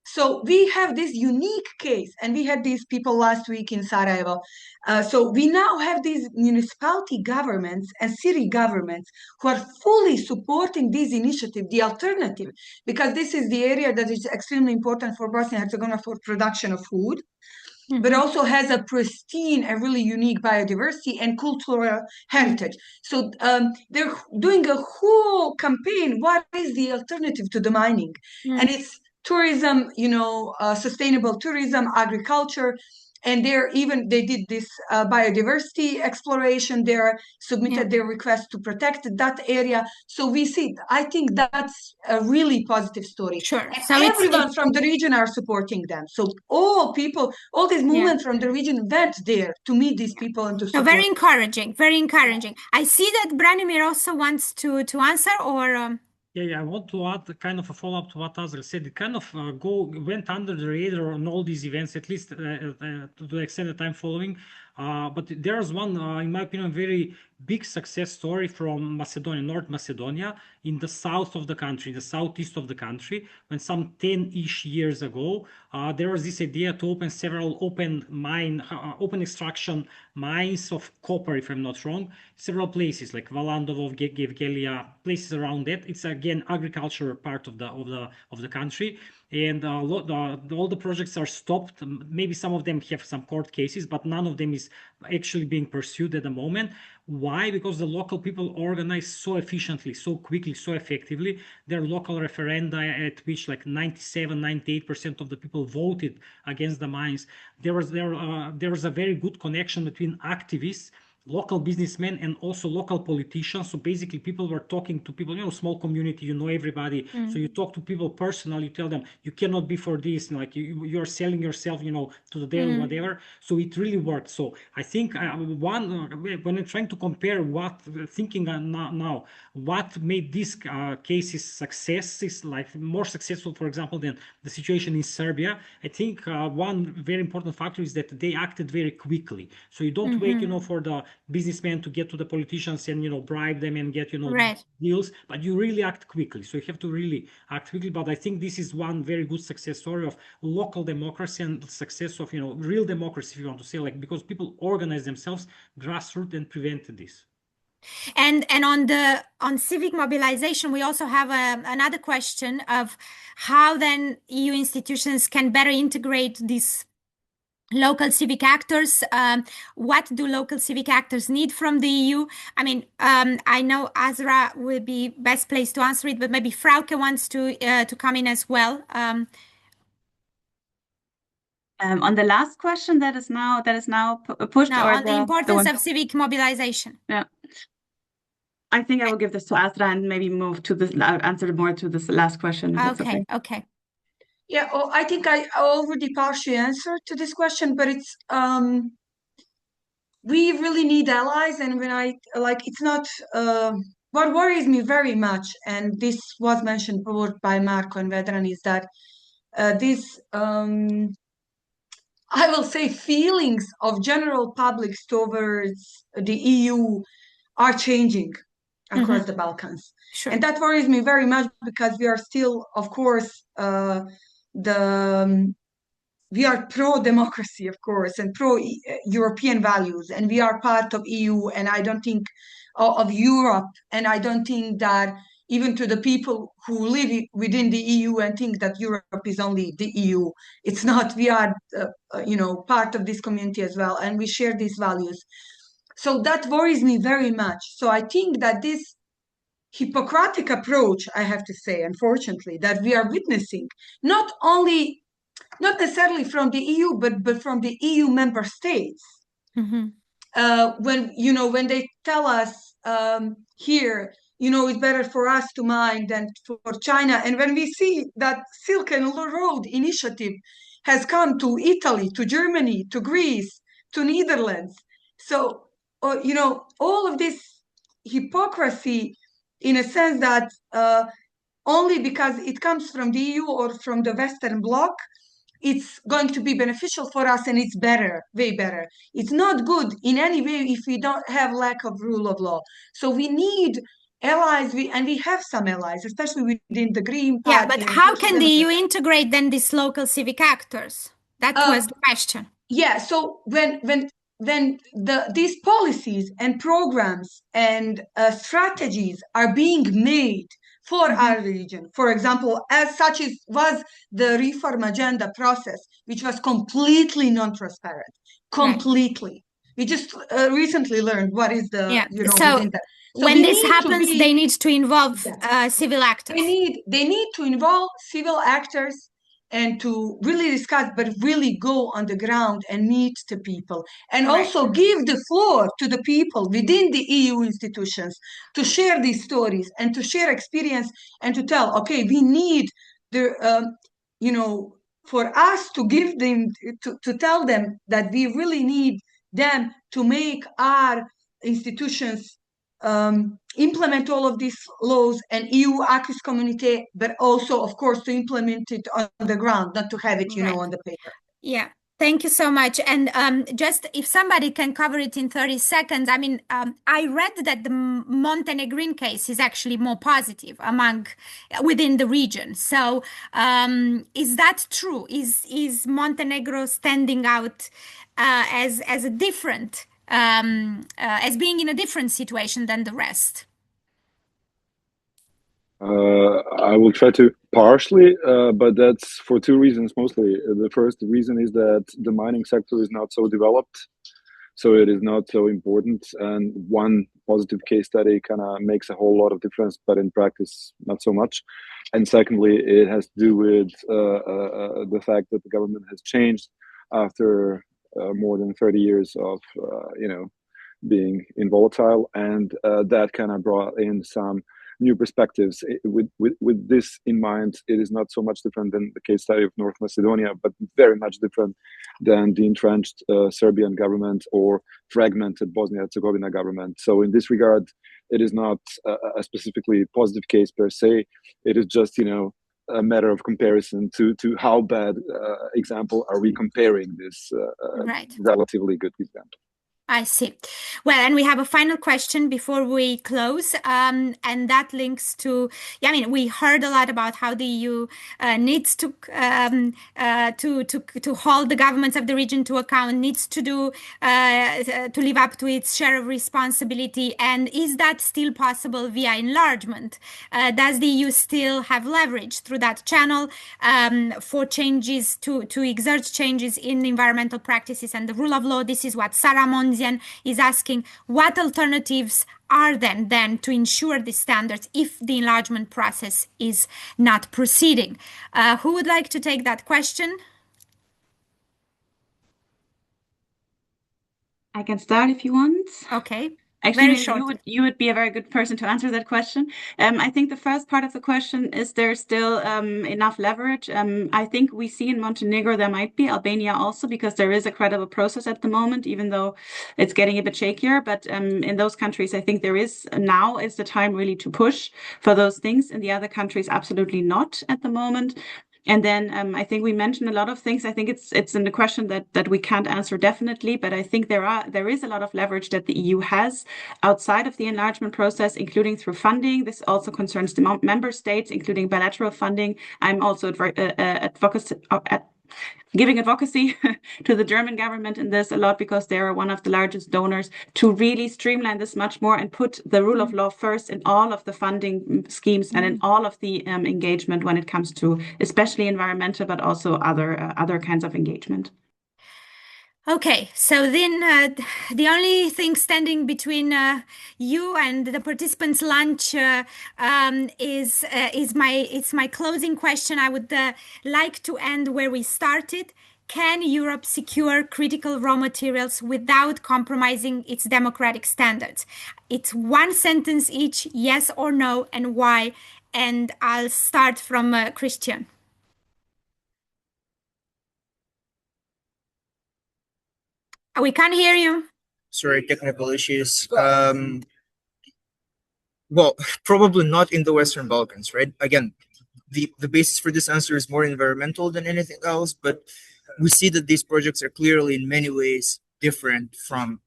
[SPEAKER 6] So we have this unique case, and we had these people last week in Sarajevo. So we now have these municipality governments and city governments who are fully supporting this initiative, the alternative, because this is the area that is extremely important for Bosnia and Herzegovina for production of food, but also has a pristine and really unique biodiversity and cultural heritage. So they're doing a whole campaign. What is the alternative to the mining? And it's tourism, sustainable tourism, agriculture. And they did this biodiversity exploration. They submitted their request to protect that area. So we see, I think that's a really positive story.
[SPEAKER 1] Sure.
[SPEAKER 6] And
[SPEAKER 1] so
[SPEAKER 6] everyone from the region are supporting them. So all these movements from the region went there to meet these people and to support.
[SPEAKER 1] So very encouraging, very encouraging. I see that Branimir also wants to answer, or...
[SPEAKER 7] Yeah, I want to add kind of a follow-up to what Azra said. It kind of went under the radar on all these events, at least to the extent that I'm following. But there's one, in my opinion, very big success story from Macedonia, North Macedonia, in the south of the country, the southeast of the country, when some 10-ish years ago, there was this idea to open several open extraction mines of copper, if I'm not wrong, several places like Valandovo, Gevgelia, places around that. It's again agriculture part of the country. And all the projects are stopped. Maybe some of them have some court cases, but none of them is actually being pursued at the moment. Why? Because the local people organize so efficiently, so quickly, so effectively. There are local referenda at which like 97, 98% of the people voted against the mines. There was a very good connection between activists, local businessmen, and also local politicians. So basically people were talking to people, small community, everybody. So you talk to people personally, you tell them you cannot be for this, like you're selling yourself, to the devil, whatever. So it really worked. So I think when I'm trying to compare thinking now, what made these cases successes, like more successful, for example, than the situation in Serbia, I think one very important factor is that they acted very quickly. So you don't wait, for the businessmen to get to the politicians and bribe them and get deals, but you really act quickly. So you have to really act quickly. But I think this is one very good success story of local democracy and success of real democracy, if you want to say, like, because people organize themselves grassroots and prevented this.
[SPEAKER 1] And on civic mobilization, we also have another question of how then EU institutions can better integrate these local civic actors. What do local civic actors need from the EU? I mean, I know Azra will be best placed to answer it, but maybe Frauke wants to come in as well.
[SPEAKER 5] On the last question that is now pushed,
[SPEAKER 1] no, on the importance of civic mobilization.
[SPEAKER 5] Yeah, I think I will give this to Azra and maybe move to this answer more to this last question.
[SPEAKER 1] Okay.
[SPEAKER 6] Yeah, I think I already partially answered to this question, but it's we really need allies, and when it's not what worries me very much, and this was mentioned both by Marko and Vedran, is that this I will say feelings of general public towards the EU are changing across the Balkans.
[SPEAKER 1] Sure.
[SPEAKER 6] And that worries me very much because we are still, of course, we are pro-democracy, of course, and pro-European values, and we are part of EU, and I don't think of Europe, and I don't think that even to the people who live within the EU and think that Europe is only the EU, it's not. We are, part of this community as well, and we share these values. So that worries me very much. So I think that this Hippocratic approach, I have to say, unfortunately, that we are witnessing, not necessarily from the EU, but from the EU member states. When they tell us here, it's better for us to mine than for China. And when we see that Silk Road initiative has come to Italy, to Germany, to Greece, to Netherlands. So, all of this hypocrisy, in a sense that only because it comes from the EU or from the Western Bloc, it's going to be beneficial for us, and it's better, way better. It's not good in any way if we don't have lack of rule of law. So we need allies, and we have some allies, especially within the Green Party.
[SPEAKER 1] Yeah, but how can the EU integrate then these local civic actors? That was the question.
[SPEAKER 6] Yeah, so when these policies and programs and strategies are being made for our region, for example, as such was the reform agenda process, which was completely non-transparent, completely. We just recently learned what is the,
[SPEAKER 1] so when this happens, they need to involve civil actors.
[SPEAKER 6] They need to involve civil actors and to really discuss, but really go on the ground and meet the people, and also give the floor to the people within the EU institutions to share these stories and to share experience and to tell, okay, we need for us to give them, to tell them that we really need them to make our institutions implement all of these laws and EU acquis communautaire, but also, of course, to implement it on the ground, not to have it, on the paper.
[SPEAKER 1] Yeah. Thank you so much. And just if somebody can cover it in 30 seconds, I mean, I read that the Montenegrin case is actually more positive within the region. So is that true? Is Montenegro standing out as a different, as being in a different situation than the rest?
[SPEAKER 3] I will try to partially, but that's for two reasons mostly. The first reason is that the mining sector is not so developed, so it is not so important. And one positive case study kind of makes a whole lot of difference, but in practice, not so much. And secondly, it has to do with the fact that the government has changed after more than 30 years of, being volatile, and that kind of brought in some new perspectives. With this in mind, it is not so much different than the case study of North Macedonia, but very much different than the entrenched Serbian government or fragmented Bosnia-Herzegovina government. So in this regard, it is not a specifically positive case per se. It is just, a matter of comparison to how bad example are we comparing this relatively good example.
[SPEAKER 1] I see. Well, and we have a final question before we close, and that links to, we heard a lot about how the EU needs to hold the governments of the region to account, needs to live up to its share of responsibility. And is that still possible via enlargement? Does the EU still have leverage through that channel for changes to exert changes in environmental practices and the rule of law? This is what Sarah Monzian is asking. What alternatives are then to ensure the standards if the enlargement process is not proceeding? Who would like to take that question?
[SPEAKER 5] I can start if you want.
[SPEAKER 1] Okay.
[SPEAKER 5] Actually, you would be a very good person to answer that question. I think the first part of the question is there still enough leverage? I think we see in Montenegro there might be, Albania also, because there is a credible process at the moment, even though it's getting a bit shakier. But in those countries, I think now is the time really to push for those things. In the other countries, absolutely not at the moment. And then I think we mentioned a lot of things. I think it's in the question that we can't answer definitely, but I think there is a lot of leverage that the EU has outside of the enlargement process, including through funding. This also concerns the member states, including bilateral funding. I'm also giving advocacy to the German government in this a lot, because they are one of the largest donors, to really streamline this much more and put the rule of law first in all of the funding schemes and in all of the engagement when it comes to especially environmental, but also other kinds of engagement.
[SPEAKER 1] Okay, so then the only thing standing between you and the participants' lunch is my closing question. I would like to end where we started. Can Europe secure critical raw materials without compromising its democratic standards? It's one sentence each, yes or no, and why. And I'll start from Kristijan. We can't hear you.
[SPEAKER 4] Sorry, technical issues. Well, probably not in the Western Balkans, right? Again, the basis for this answer is more environmental than anything else, but we see that these projects are clearly in many ways different from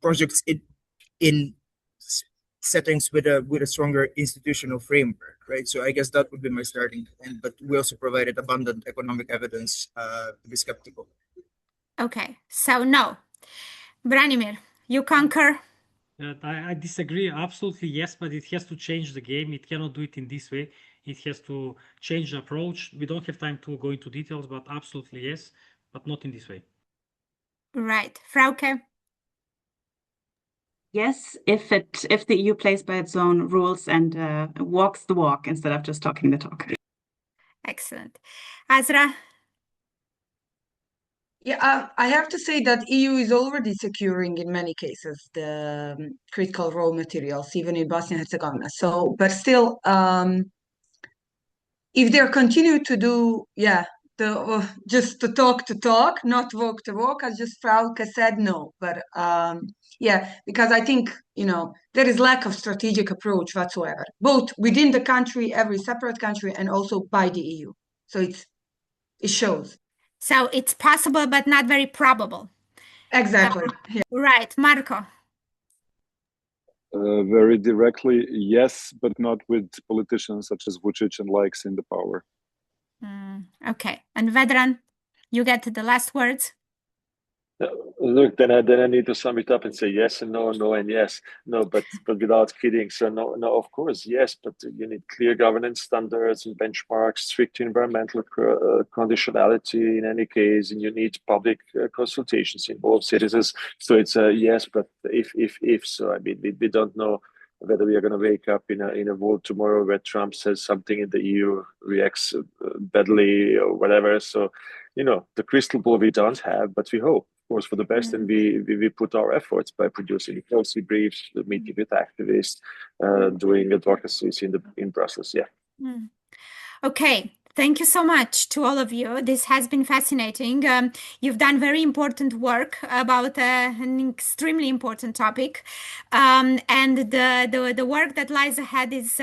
[SPEAKER 4] projects in settings with a stronger institutional framework, right? So I guess that would be my starting point, but we also provided abundant economic evidence to be skeptical.
[SPEAKER 1] Okay, so no. Branimir, you concur?
[SPEAKER 7] I disagree. Absolutely, yes, but it has to change the game. It cannot do it in this way. It has to change the approach. We don't have time to go into details, but absolutely yes, but not in this way.
[SPEAKER 1] Right. Frauke?
[SPEAKER 5] Yes, if the EU plays by its own rules and walks the walk instead of just talking the talk.
[SPEAKER 1] Excellent. Azra?
[SPEAKER 6] Yeah, I have to say that EU is already securing in many cases the critical raw materials, even in Bosnia and Herzegovina. So, but still, if they continue to do, just to talk, not walk the walk, as just Frauke said, no. But because I think, there is lack of strategic approach whatsoever, both within the country, every separate country, and also by the EU. So it shows.
[SPEAKER 1] So it's possible, but not very probable.
[SPEAKER 6] Exactly.
[SPEAKER 1] Right, Marko.
[SPEAKER 3] Very directly, yes, but not with politicians such as Vučić and likes in the power.
[SPEAKER 1] Okay, and Vedran, you get the last words.
[SPEAKER 2] Look, then I need to sum it up and say yes and no, no and yes. No, but without kidding. So no, of course, yes, but you need clear governance standards and benchmarks, strict environmental conditionality in any case, and you need public consultations involve citizens. So it's a yes, but if. So I mean, we don't know whether we are going to wake up in a world tomorrow where Trump says something and the EU reacts badly or whatever. So, the crystal ball we don't have, but we hope, of course, for the best, and we put our efforts by producing policy briefs, meeting with activists, doing advocacies in Brussels. Yeah.
[SPEAKER 1] Okay. Thank you so much to all of you. This has been fascinating. You've done very important work about an extremely important topic. And the work that lies ahead is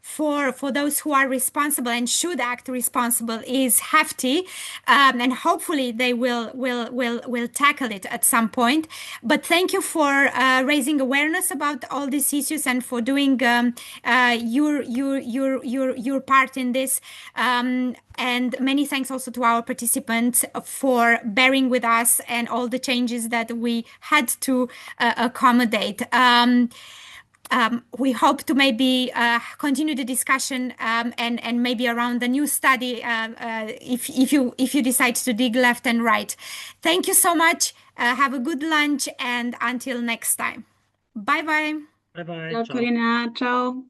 [SPEAKER 1] for those who are responsible and should act responsible is hefty. And hopefully they will tackle it at some point. But thank you for raising awareness about all these issues and for doing your part in this. And many thanks also to our participants for bearing with us and all the changes that we had to accommodate. We hope to maybe continue the discussion and maybe around the new study if you decide to dig left and right. Thank you so much. Have a good lunch and until next time. Bye bye.
[SPEAKER 7] Bye bye.
[SPEAKER 5] Ciao, Corina. Ciao.